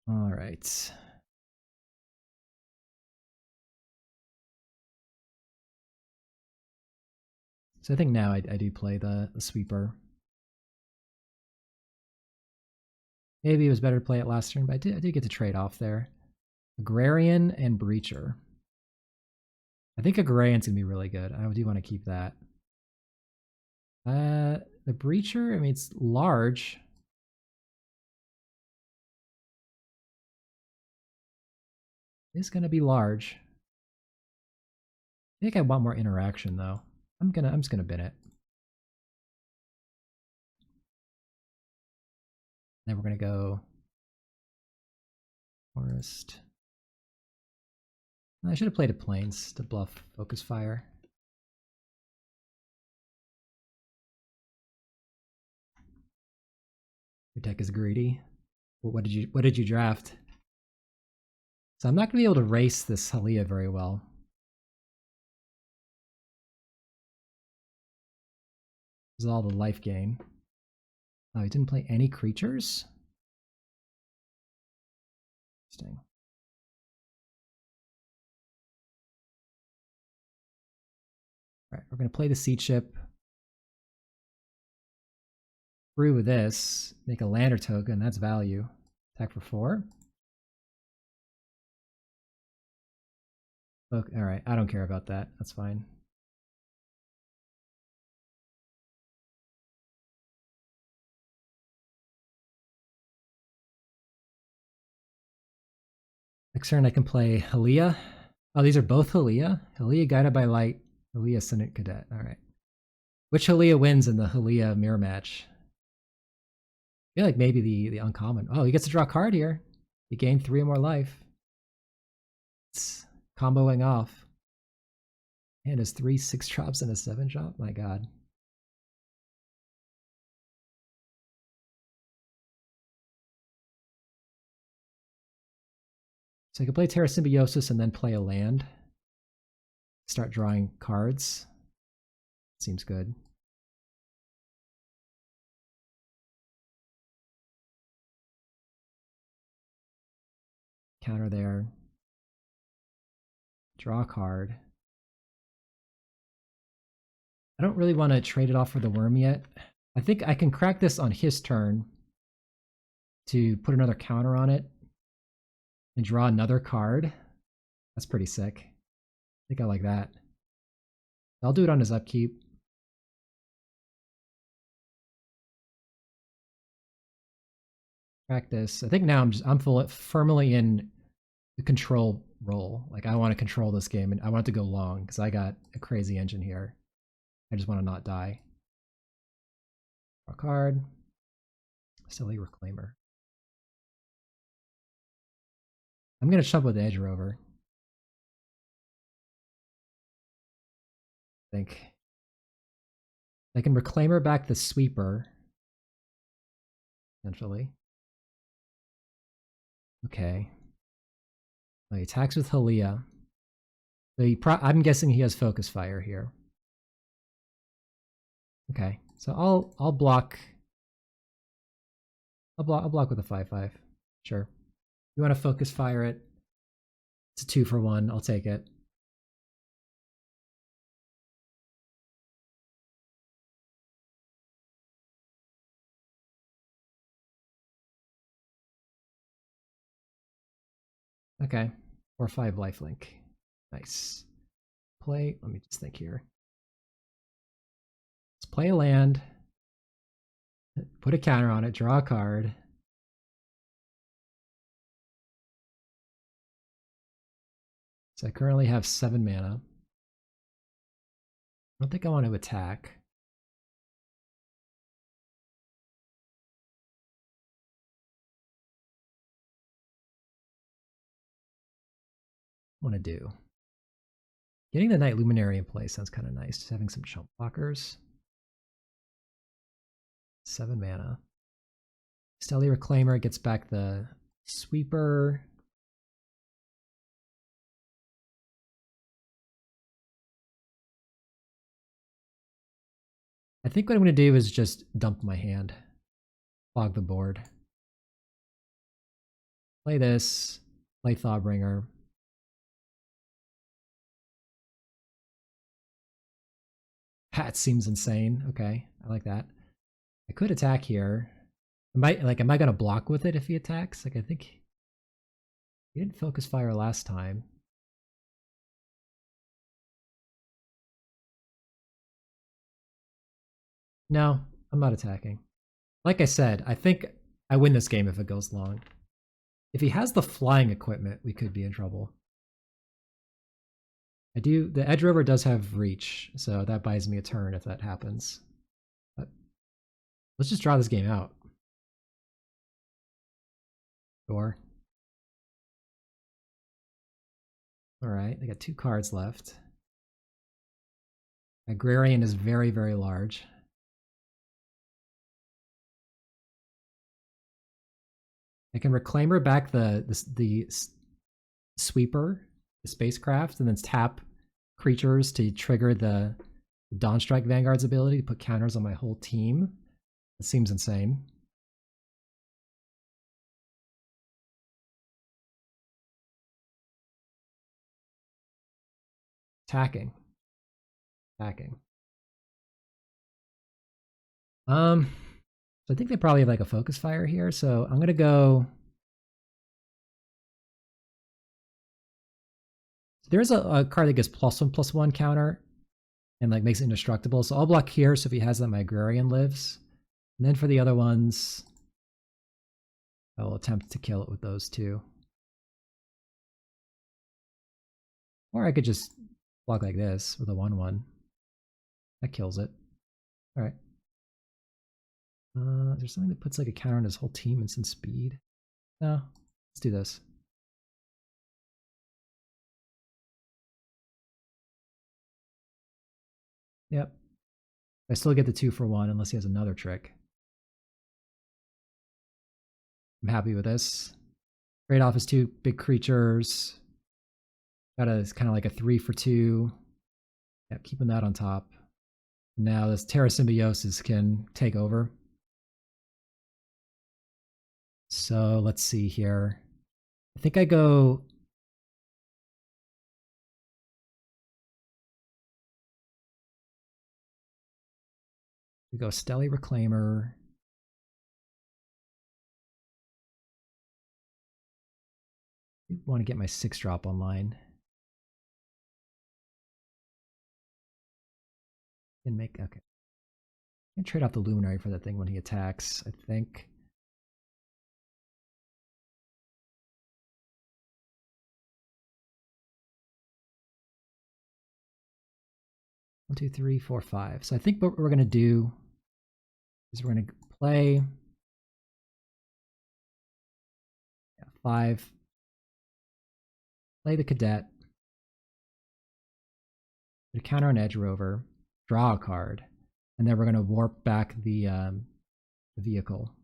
All right. So I think now I do play the sweeper. Maybe it was better to play it last turn, but I did get to trade off there. Agrarian and Breacher. I think Agrarian's gonna be really good. I do want to keep that. The Breacher, I mean, it's large. It's gonna be large. I think I want more interaction though. I'm just gonna bin it. Then we're gonna go Forest. I should have played a Plains to bluff Focus Fire. Your deck is greedy. What did you draft? So I'm not gonna be able to race this Halia very well. This is all the life gain. Oh, he didn't play any creatures? Interesting. Alright, we're gonna play the Sea Chip. Through with this, make a lander token, that's value. Attack for 4. Okay, alright, I don't care about that. That's fine. Next turn I can play Halia. Oh, these are both Halia? Halia Guided by Light, Halia Senate Cadet. Alright. Which Halia wins in the Halia mirror match? I feel like maybe the uncommon. Oh, he gets to draw a card here. He gained 3 more life. It's comboing off. And his 3 6-drops and a 7-drop? My god. So I could play Terra Symbiosis and then play a land. Start drawing cards. Seems good. Counter there. Draw a card. I don't really want to trade it off for the worm yet. I think I can crack this on his turn to put another counter on it and draw another card. That's pretty sick. I think I like that. I'll do it on his upkeep. Crack this. I think now I'm firmly in the control role. Like I want to control this game and I want it to go long because I got a crazy engine here. I just want to not die. Draw a card. Silly Reclaimer. I'm gonna chump with the Edge Rover. I think I can Reclaimer back the Sweeper. Essentially. Okay. He attacks with Halia. I'm guessing he has Focus Fire here. Okay, so I'll block. I'll block with a 5/5. Sure. You want to Focus Fire it? It's a 2 for 1. I'll take it. Okay. Or 5 lifelink. Nice. Play. Let me just think here. Let's play a land. Put a counter on it. Draw a card. So I currently have 7 mana. I don't think I want to attack. Want to do. Getting the Night Luminary in play sounds kind of nice. Just having some chump blockers. 7 mana. Stealthy Reclaimer gets back the Sweeper. I think what I'm going to do is just dump my hand. Fog the board. Play this. Play Thawbringer. That seems insane. Okay, I like that. I could attack here, Am I gonna block with it if he attacks? Like I think he didn't focus fire last time. No, I'm not attacking. Like I said, I think I win this game if it goes long. If he has the flying equipment, we could be in trouble. I do. The Edge Rover does have reach, so that buys me a turn if that happens. But let's just draw this game out. Sure. All right, they got 2 cards left. Agrarian is very, very large. I can Reclaimer back the sweeper, the spacecraft, and then tap creatures to trigger the Dawnstrike Vanguard's ability to put counters on my whole team. That seems insane. Attacking. So I think they probably have like a focus fire here, so I'm gonna go. There's a card that gives +1/+1 counter and like makes it indestructible. So I'll block here, so if he has that, my Agrarian lives. And then for the other ones, I will attempt to kill it with those 2. Or I could just block like this with a 1/1. That kills it. All right. Is there something that puts like a counter on his whole team and some speed? No. Let's do this. Yep. I still get the 2 for 1 unless he has another trick. I'm happy with this. Trade off his 2 big creatures. Got a kind of like a 3 for 2. Yeah, keeping that on top. Now this Terra Symbiosis can take over. So let's see here. I think I go. We go Stelly Reclaimer. I want to get my 6-drop online. And make okay. I can trade off the Luminary for that thing when he attacks, I think. One, 2, 3, 4, 5. So I think what we're gonna do is we're gonna play 5. Play the Cadet. Put a counter on Edge Rover. Draw a card, and then we're gonna warp back the vehicle.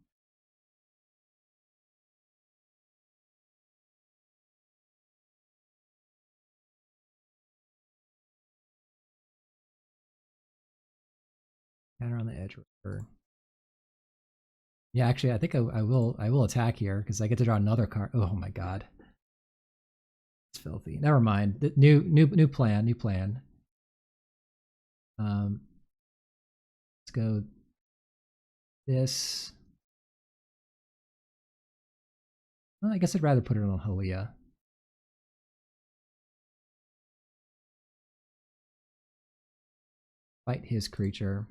Counter on the Edge Rover. Yeah, actually, I think I will attack here because I get to draw another card. Oh my god, it's filthy. Never mind. The new plan. Let's go this. Well, I guess I'd rather put it on Holia. Fight his creature.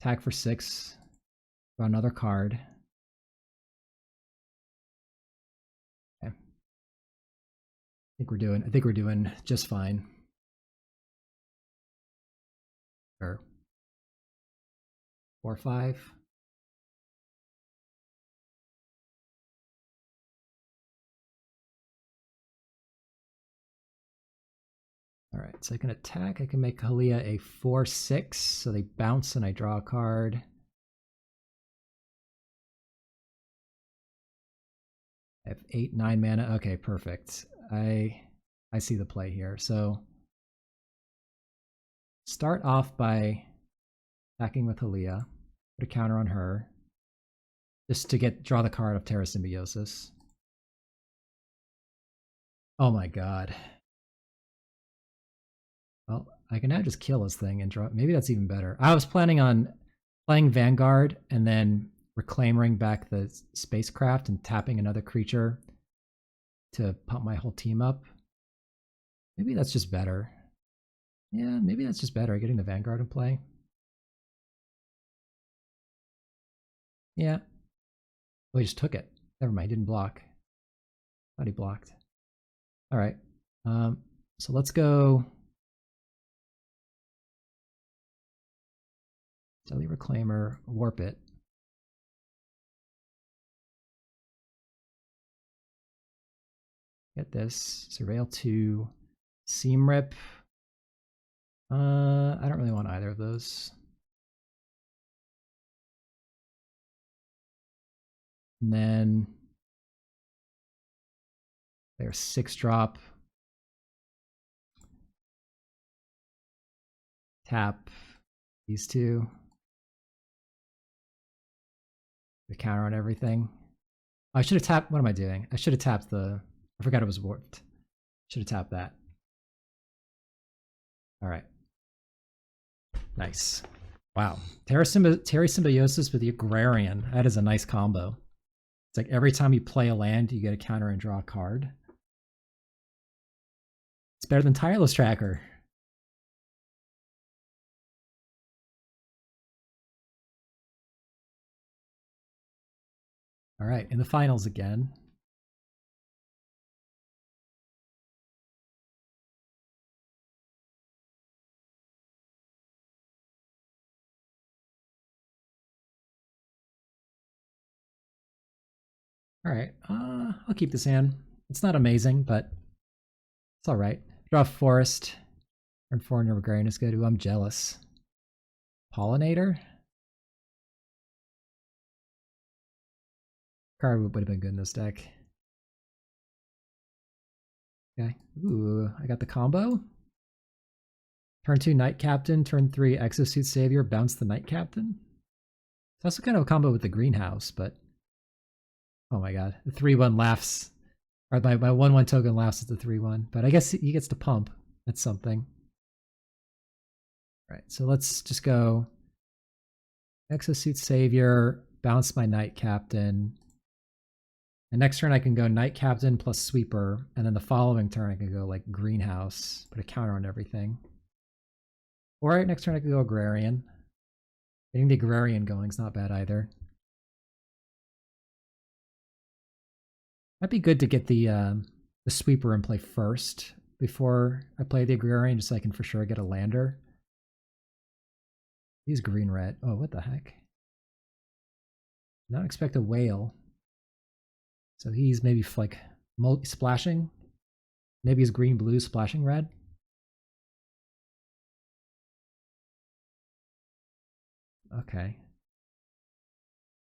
Attack for 6. Draw another card. Okay. I think we're doing just fine. Sure. 4, 5. All right, so I can attack. I can make Halia a 4/6, so they bounce and I draw a card. I have 8, 9 mana. Okay, perfect. I see the play here. So start off by attacking with Halia. Put a counter on her, just to draw the card of Terra Symbiosis. Oh my god. Well, I can now just kill this thing and draw. Maybe that's even better. I was planning on playing Vanguard and then reclaiming back the spacecraft and tapping another creature to pump my whole team up. Maybe that's just better. Yeah, maybe that's just better, getting the Vanguard in play. Yeah. Oh, he just took it. Never mind, he didn't block. Thought he blocked. All right. So let's go Deadly Reclaimer, warp it. Get this. Surveil 2. Seam Rip. I don't really want either of those. And then there's 6-drop. Tap these two. The counter on everything. Oh, I should have tapped. What am I doing? I should have tapped the. I forgot it was warped. Should have tapped that. All right. Nice. Wow. Terra Symbiosis with the Agrarian. That is a nice combo. It's like every time you play a land, you get a counter and draw a card. It's better than Tireless Tracker. All right, in the finals again. All right, I'll keep this hand. It's not amazing, but it's all right. Draw Forest. Turn 4 and your Agrarian is good. Ooh, I'm jealous. Pollinator? Card would have been good in this deck. Okay. Ooh, I got the combo. Turn 2 Knight Captain, turn 3 Exosuit Savior, bounce the Knight Captain. It's also kind of a combo with the Greenhouse, but oh my god. The 3-1 laughs. Or my 1-1 token laughs at the 3-1. But I guess he gets to pump. That's something. All right, so let's just go Exosuit Savior, bounce my Knight Captain. And next turn I can go Knight Captain plus Sweeper, and then the following turn I can go like Greenhouse, put a counter on everything. Or next turn I could go Agrarian. Getting the Agrarian going is not bad either. Might be good to get the Sweeper in play first before I play the Agrarian, just so I can for sure get a lander. He's green-red. Oh, what the heck? Not expect a whale. So he's maybe like splashing. Maybe he's green-blue splashing red. Okay.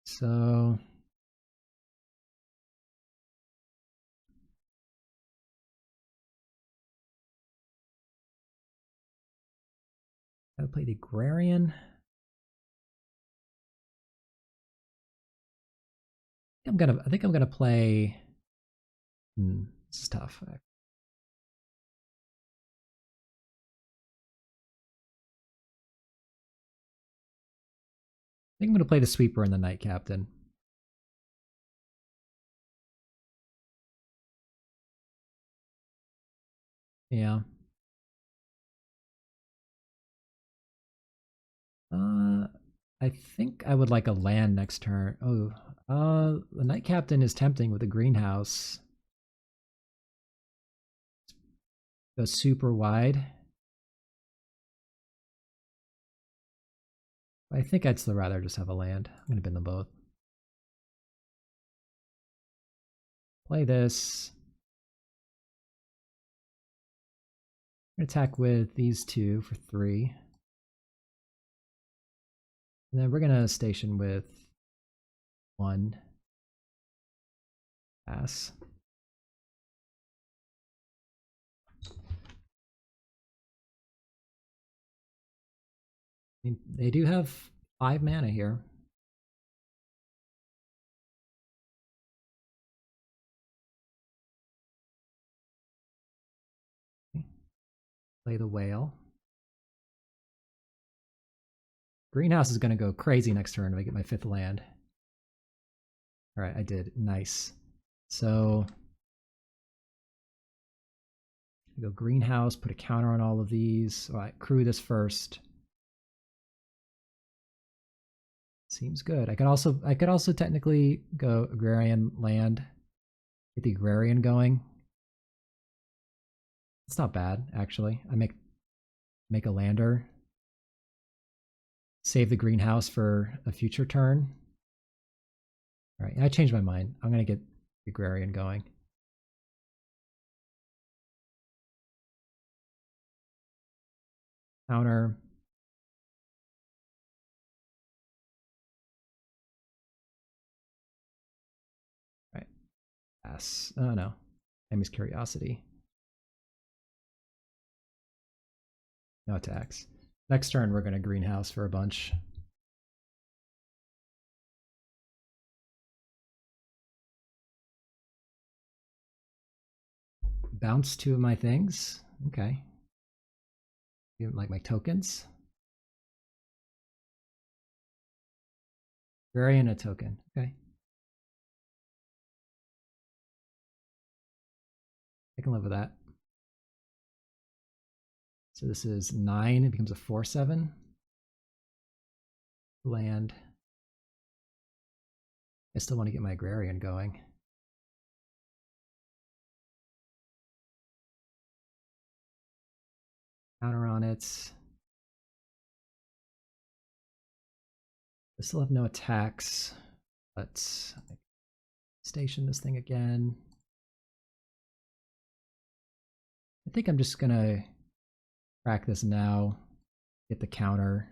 So gotta play the Agrarian. I think I'm gonna play. This is tough. I think I'm gonna play the Sweeper and the Knight Captain. Yeah. I think I would like a land next turn. Oh, the Knight Captain is tempting with a greenhouse. Goes super wide. I think I'd still rather just have a land. I'm gonna bin them both. Play this. Attack with these two for 3. And then we're gonna station with 1. Pass. I mean, they do have 5 mana here. Play the whale. Greenhouse is going to go crazy next turn if I get my 5th land. All right, I did. Nice. So I go greenhouse, put a counter on all of these. All right, crew this first. Seems good. I could also technically go agrarian land, get the agrarian going. It's not bad actually. I make a lander, save the greenhouse for a future turn. All right, I changed my mind. I'm gonna get the agrarian going. Counter. All right, pass. Oh no, enemy's curiosity. No attacks. Next turn, we're gonna greenhouse for a bunch. Bounce 2 of my things. Okay. Like my tokens. Agrarian, a token. Okay. I can live with that. So this is 9. It becomes a 4/7. Land. I still want to get my agrarian going. Counter on it. I still have no attacks. Let's station this thing again. I think I'm just gonna crack this now. Get the counter.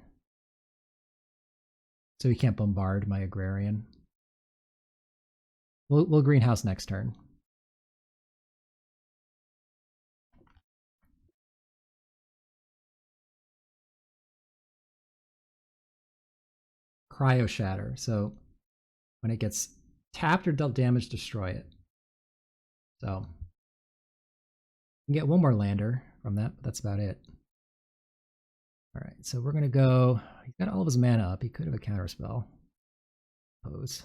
So he can't bombard my agrarian. We'll greenhouse next turn. Cryo Shatter. So when it gets tapped or dealt damage, destroy it. So you can get one more lander from that, but that's about it. All right, so we're gonna go. He's got all of his mana up. He could have a counter spell. Pose.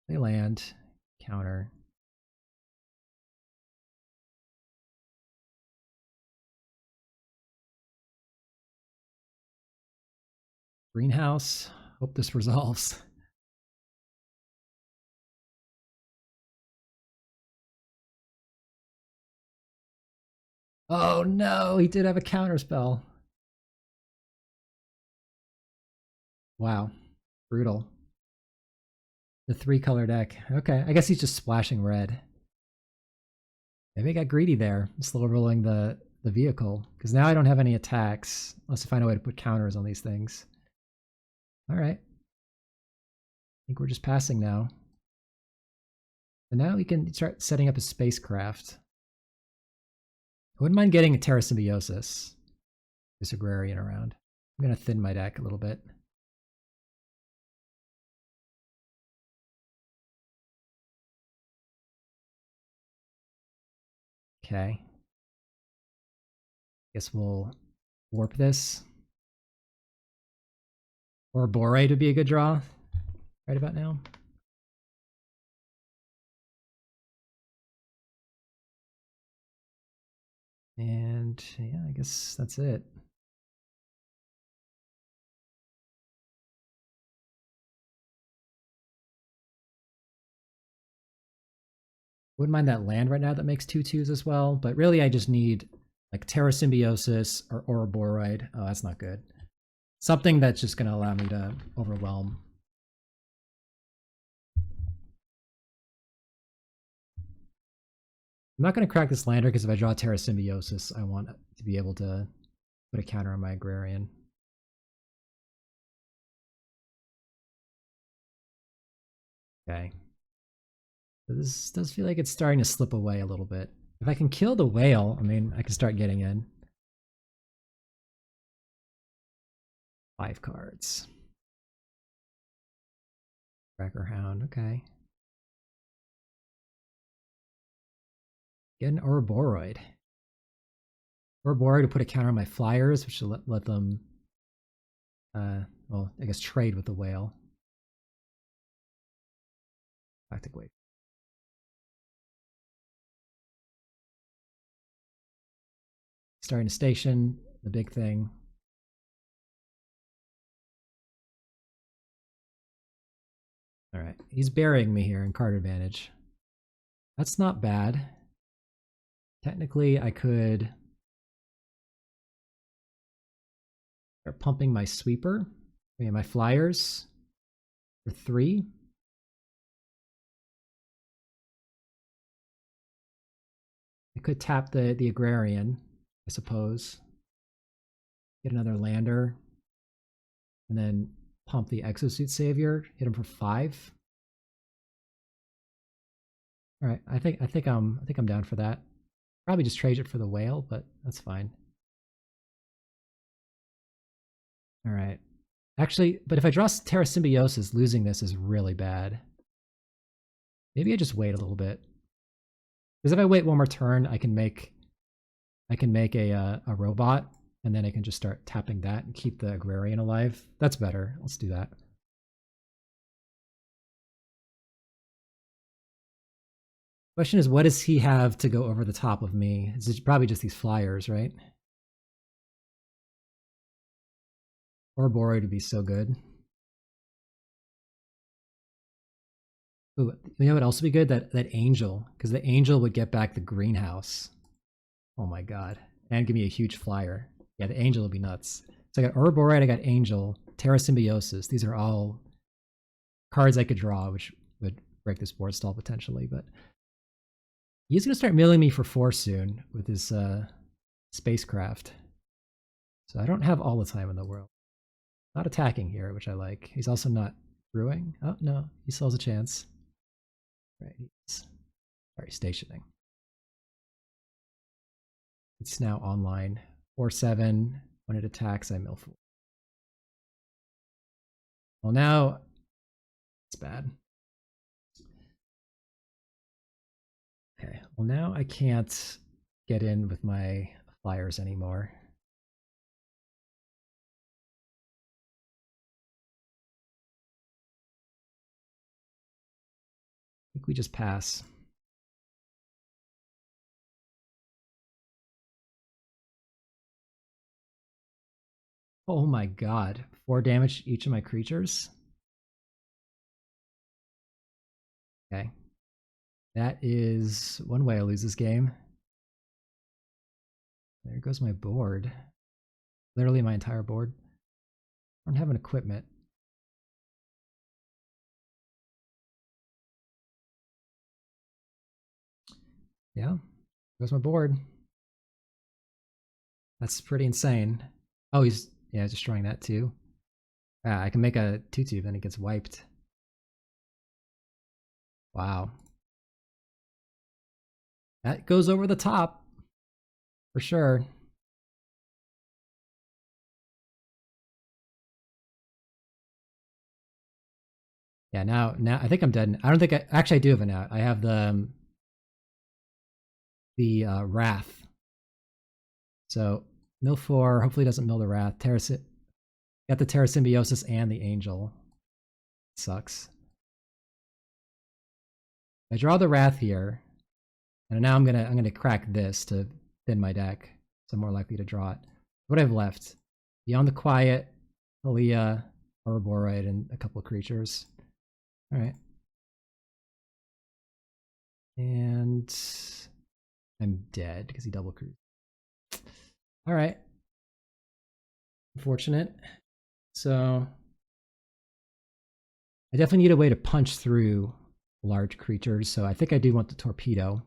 They land. Counter. Greenhouse. Hope this resolves. Oh no, he did have a counter spell. Wow. Brutal. The 3-color deck. Okay, I guess he's just splashing red. Maybe I got greedy there, slow rolling the vehicle, because now I don't have any attacks, unless I find a way to put counters on these things. All right. I think we're just passing now. And now we can start setting up a spacecraft. I wouldn't mind getting a Terra Symbiosis. This agrarian around. I'm going to thin my deck a little bit. Okay. Guess we'll warp this. Or Borate would be a good draw right about now. And yeah, I guess that's it. Wouldn't mind that land right now that makes 2/2s as well, but really I just need like Terra Symbiosis or Ouroboride. Oh, that's not good. Something that's just going to allow me to overwhelm. I'm not going to crack this lander because if I draw Terra Symbiosis, I want to be able to put a counter on my agrarian. Okay. So this does feel like it's starting to slip away a little bit. If I can kill the whale, I mean, I can start getting in. 5 cards. Cracker Hound, okay. Get an Ouroboride. Ouroboride to put a counter on my flyers, which will let them well, I guess trade with the whale. Galactic wave. Starting to station, the big thing. All right, he's burying me here in card advantage. That's not bad. Technically, I could start pumping my sweeper, my flyers for 3. I could tap the agrarian, I suppose. Get another lander, and then pump the exosuit savior. Hit him for 5. All right, I think I'm down for that. Probably just trade it for the whale, but that's fine. All right. Actually, but if I draw Terra Symbiosis, losing this is really bad. Maybe I just wait a little bit. Because if I wait one more turn, I can make a robot, and then I can just start tapping that and keep the agrarian alive. That's better. Let's do that. Question is, what does he have to go over the top of me? It's probably just these flyers, right? Ouroboros would be so good. Ooh, you know what else would be good? That angel, because the angel would get back the greenhouse. Oh my god. And give me a huge flyer. Yeah, the angel would be nuts. So I got Ouroboros, I got Angel, Terra Symbiosis. These are all cards I could draw, which would break this board stall potentially, but he's going to start milling me for 4 soon with his spacecraft. So I don't have all the time in the world. Not attacking here, which I like. He's also not brewing. Oh, no. He still has a chance. Right. Sorry, stationing. It's now online. 4/7. When it attacks, I mill 4. Well, now it's bad. Okay. Well, now I can't get in with my flyers anymore. I think we just pass. Oh my god. 4 damage to each of my creatures? Okay. That is one way I lose this game. There goes my board. Literally my entire board. I don't have an equipment. Yeah. Goes my board. That's pretty insane. Oh, he's destroying that too. Ah, I can make a 2/2, then it gets wiped. Wow. That goes over the top. For sure. Yeah, now I think I'm dead. I don't think actually I do have an out. I have the Wrath. So mill 4, hopefully it doesn't mill the Wrath. Got the Terra Symbiosis and the Angel. Sucks. I draw the Wrath here, and now I'm gonna crack this to thin my deck, so I'm more likely to draw it. What do I have left? Beyond the Quiet, Aaliyah, Ouroboros, and a couple of creatures. All right. And I'm dead because he double cruised. All right. Unfortunate. So I definitely need a way to punch through large creatures, so I think I do want the torpedo.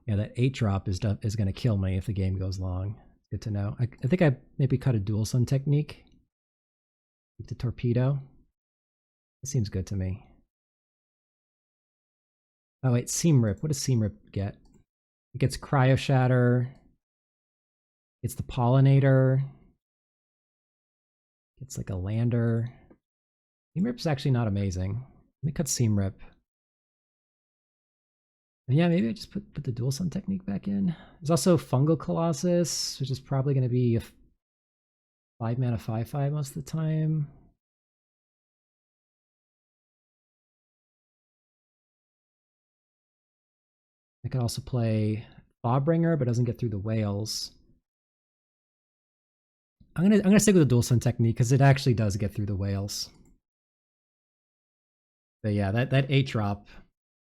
Yeah, that 8-drop is going to kill me if the game goes long. Good to know. I think I maybe cut a dual sun technique. Keep the torpedo. That seems good to me. Oh wait, Seam Rip. What does Seam Rip get? It gets Cryo Shatter. It's the Pollinator. It's like a lander. Seam Rip's actually not amazing. Let me cut Seam Rip. And yeah, maybe I just put the dual sun technique back in. There's also Fungal Colossus, which is probably going to be a 5 mana 5/5 most of the time. I could also play Fawbringer, but doesn't get through the whales. I'm gonna stick with the dual sun technique because it actually does get through the whales. But yeah, that 8 drop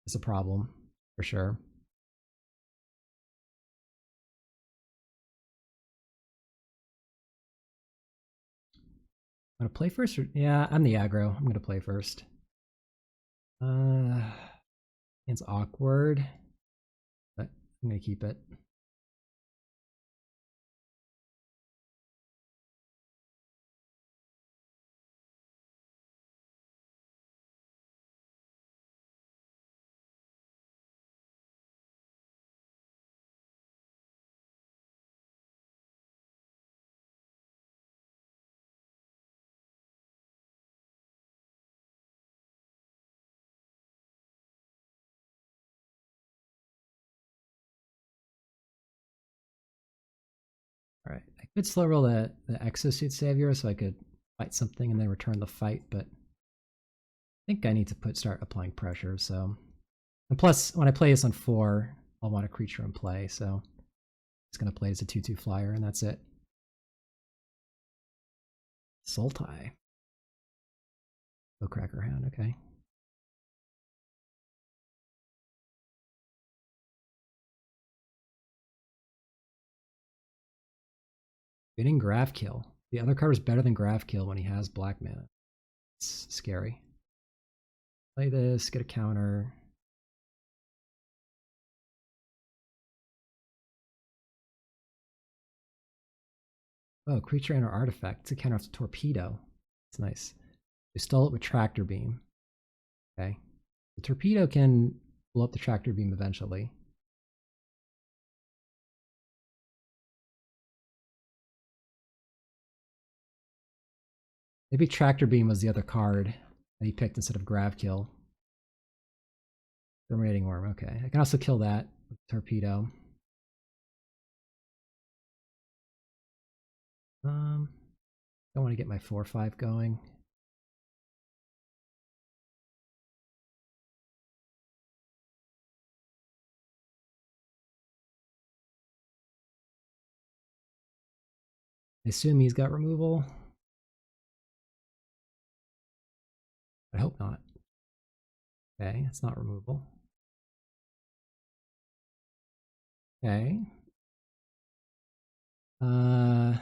is a problem for sure. I'm gonna play first. Yeah, I'm the aggro. I'm gonna play first. It's awkward, but I'm gonna keep it. All right, I could slow roll the Exosuit Savior so I could fight something and then return the fight, but I think I need to start applying pressure. So, and plus, when I play this on 4, I'll want a creature in play. So, it's gonna play as a 2/2 flyer, and that's it. Sultai. Oh, Cracker Hound. Okay. Getting Graph Kill. The other card is better than Graph Kill when he has black mana. It's scary. Play this, get a counter. Oh, creature and or artifact. It's a counter to Torpedo. It's nice. We stole it with Tractor Beam. Okay. The Torpedo can blow up the Tractor Beam eventually. Maybe Tractor Beam was the other card that he picked instead of Grav Kill. Terminating Worm, okay. I can also kill that with Torpedo. Don't want to get my 4/5 going. I assume he's got removal. I hope not. Okay, it's not removal. Okay. I'm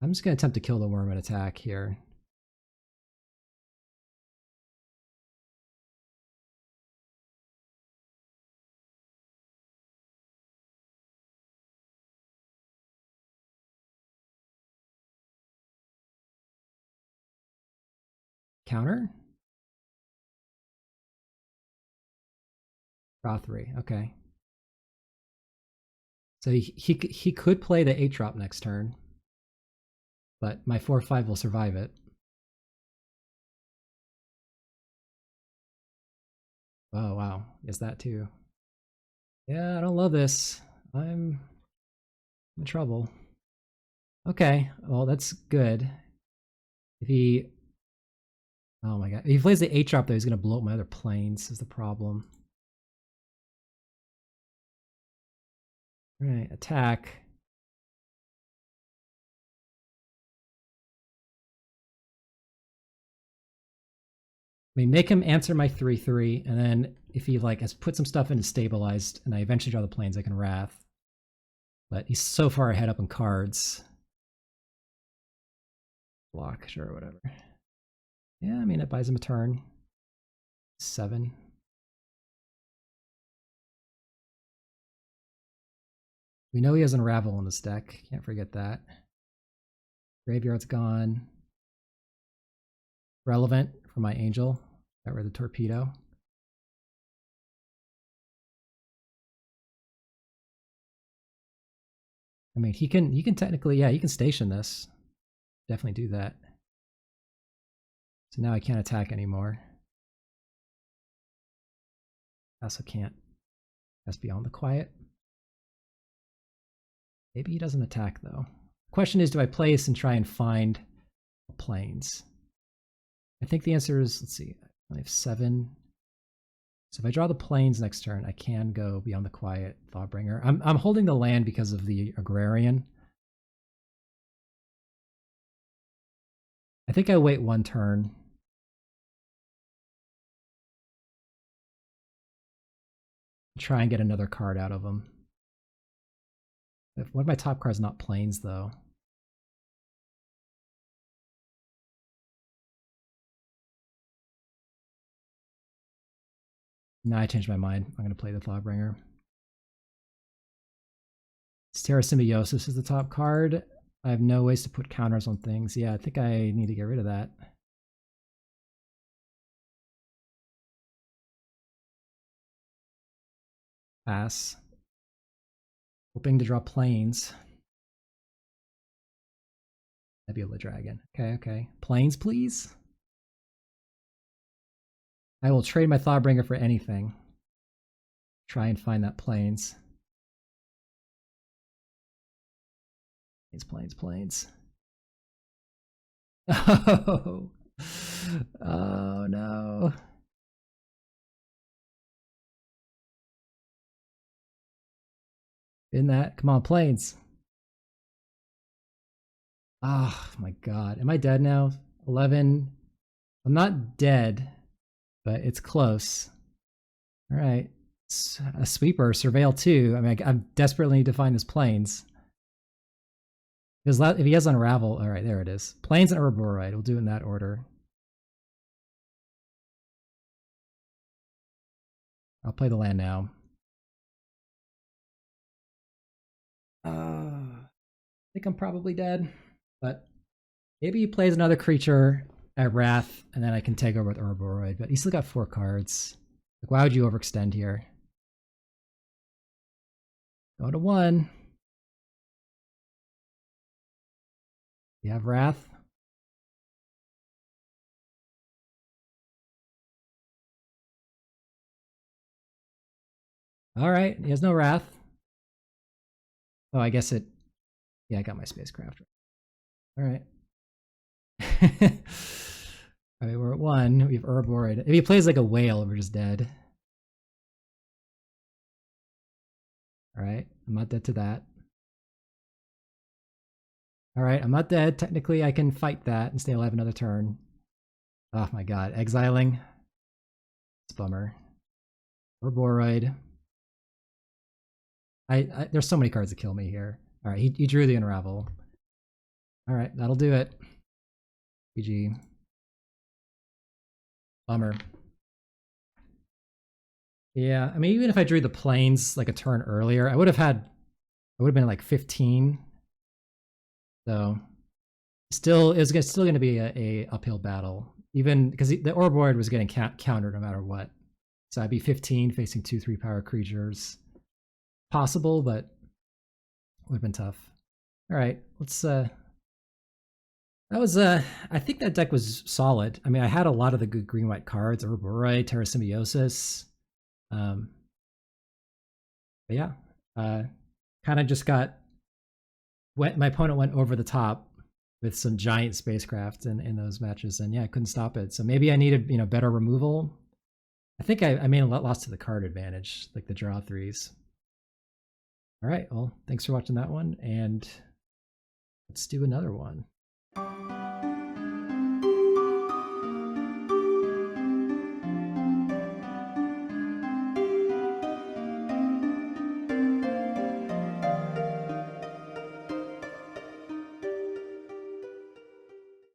just going to attempt to kill the worm and attack here. Counter? Draw 3, okay. So he could play the 8 drop next turn, but my 4/5 will survive it. Oh wow, is that too? Yeah, I don't love this. I'm in trouble. Okay, well that's good. If he, oh my god, if he plays the 8 drop though, he's gonna blow up my other planes. Is the problem? All right, attack. I mean, make him answer my 3/3, and then if he like has put some stuff into stabilized, and I eventually draw the planes, I can Wrath. But he's so far ahead up in cards. Block, sure, whatever. Yeah, I mean, it buys him a turn. 7. We know he has Unravel in this deck. Can't forget that. Graveyard's gone. Relevant for my Angel. Got rid of the Torpedo. I mean, he can technically, yeah, he can station this. Definitely do that. So now I can't attack anymore. I also can't. Has to be on the quiet. Maybe he doesn't attack though. Question is, do I place and try and find planes? I think the answer is, let's see, I have 7. So if I draw the planes next turn, I can go beyond the quiet Thawbringer. I'm holding the land because of the Agrarian. I think I wait 1 turn. Try and get another card out of him. If one of my top cards not planes though. No, I changed my mind. I'm going to play the Thawbringer. Terra Symbiosis is the top card. I have no ways to put counters on things. Yeah, I think I need to get rid of that. Pass. Hoping to draw planes. Nebula Dragon. Okay, okay. Planes, please? I will trade my Thawbringer for anything. Try and find that planes. Planes, planes. Oh, oh no. In that, come on, planes. Oh my god. Am I dead now? 11. I'm not dead, but it's close. All right. A sweeper, surveil 2. I mean, I desperately need to find his planes. Because if he has unravel, all right, there it is. Planes and Ouroboros. We'll do it in that order. I'll play the land now. I think I'm probably dead, but maybe he plays another creature at Wrath, and then I can take over with Ouroboros. But he's still got 4 cards. Like, why would you overextend here? Go to 1. You have Wrath. All right, he has no Wrath. Oh, I guess it... Yeah, I got my spacecraft. All right. All right, we're at 1. We have Ouroboros. If he plays like a whale, we're just dead. All right, I'm not dead to that. All right, I'm not dead. Technically, I can fight that and stay alive another turn. Oh my god, exiling. It's a bummer. Ouroboros. There's so many cards that kill me here. All right, he drew the Unravel. All right, that'll do it. GG. Bummer. Yeah, I mean, even if I drew the planes like a turn earlier, I would have been like 15. So still, it's still going to be a uphill battle, even because the Ouroboros was getting countered no matter what. So I'd be 15 facing 2/3 power creatures. Possible, but would have been tough. All right, let's. That was. I think that deck was solid. I mean, I had a lot of the good green-white cards: Ouroboros, Terra Symbiosis. But yeah, kind of just got. My opponent went over the top with some giant spacecraft in those matches, and yeah, I couldn't stop it. So maybe I needed better removal. I think I made a loss to the card advantage, like the draw 3s. All right, well, thanks for watching that one, and let's do another one.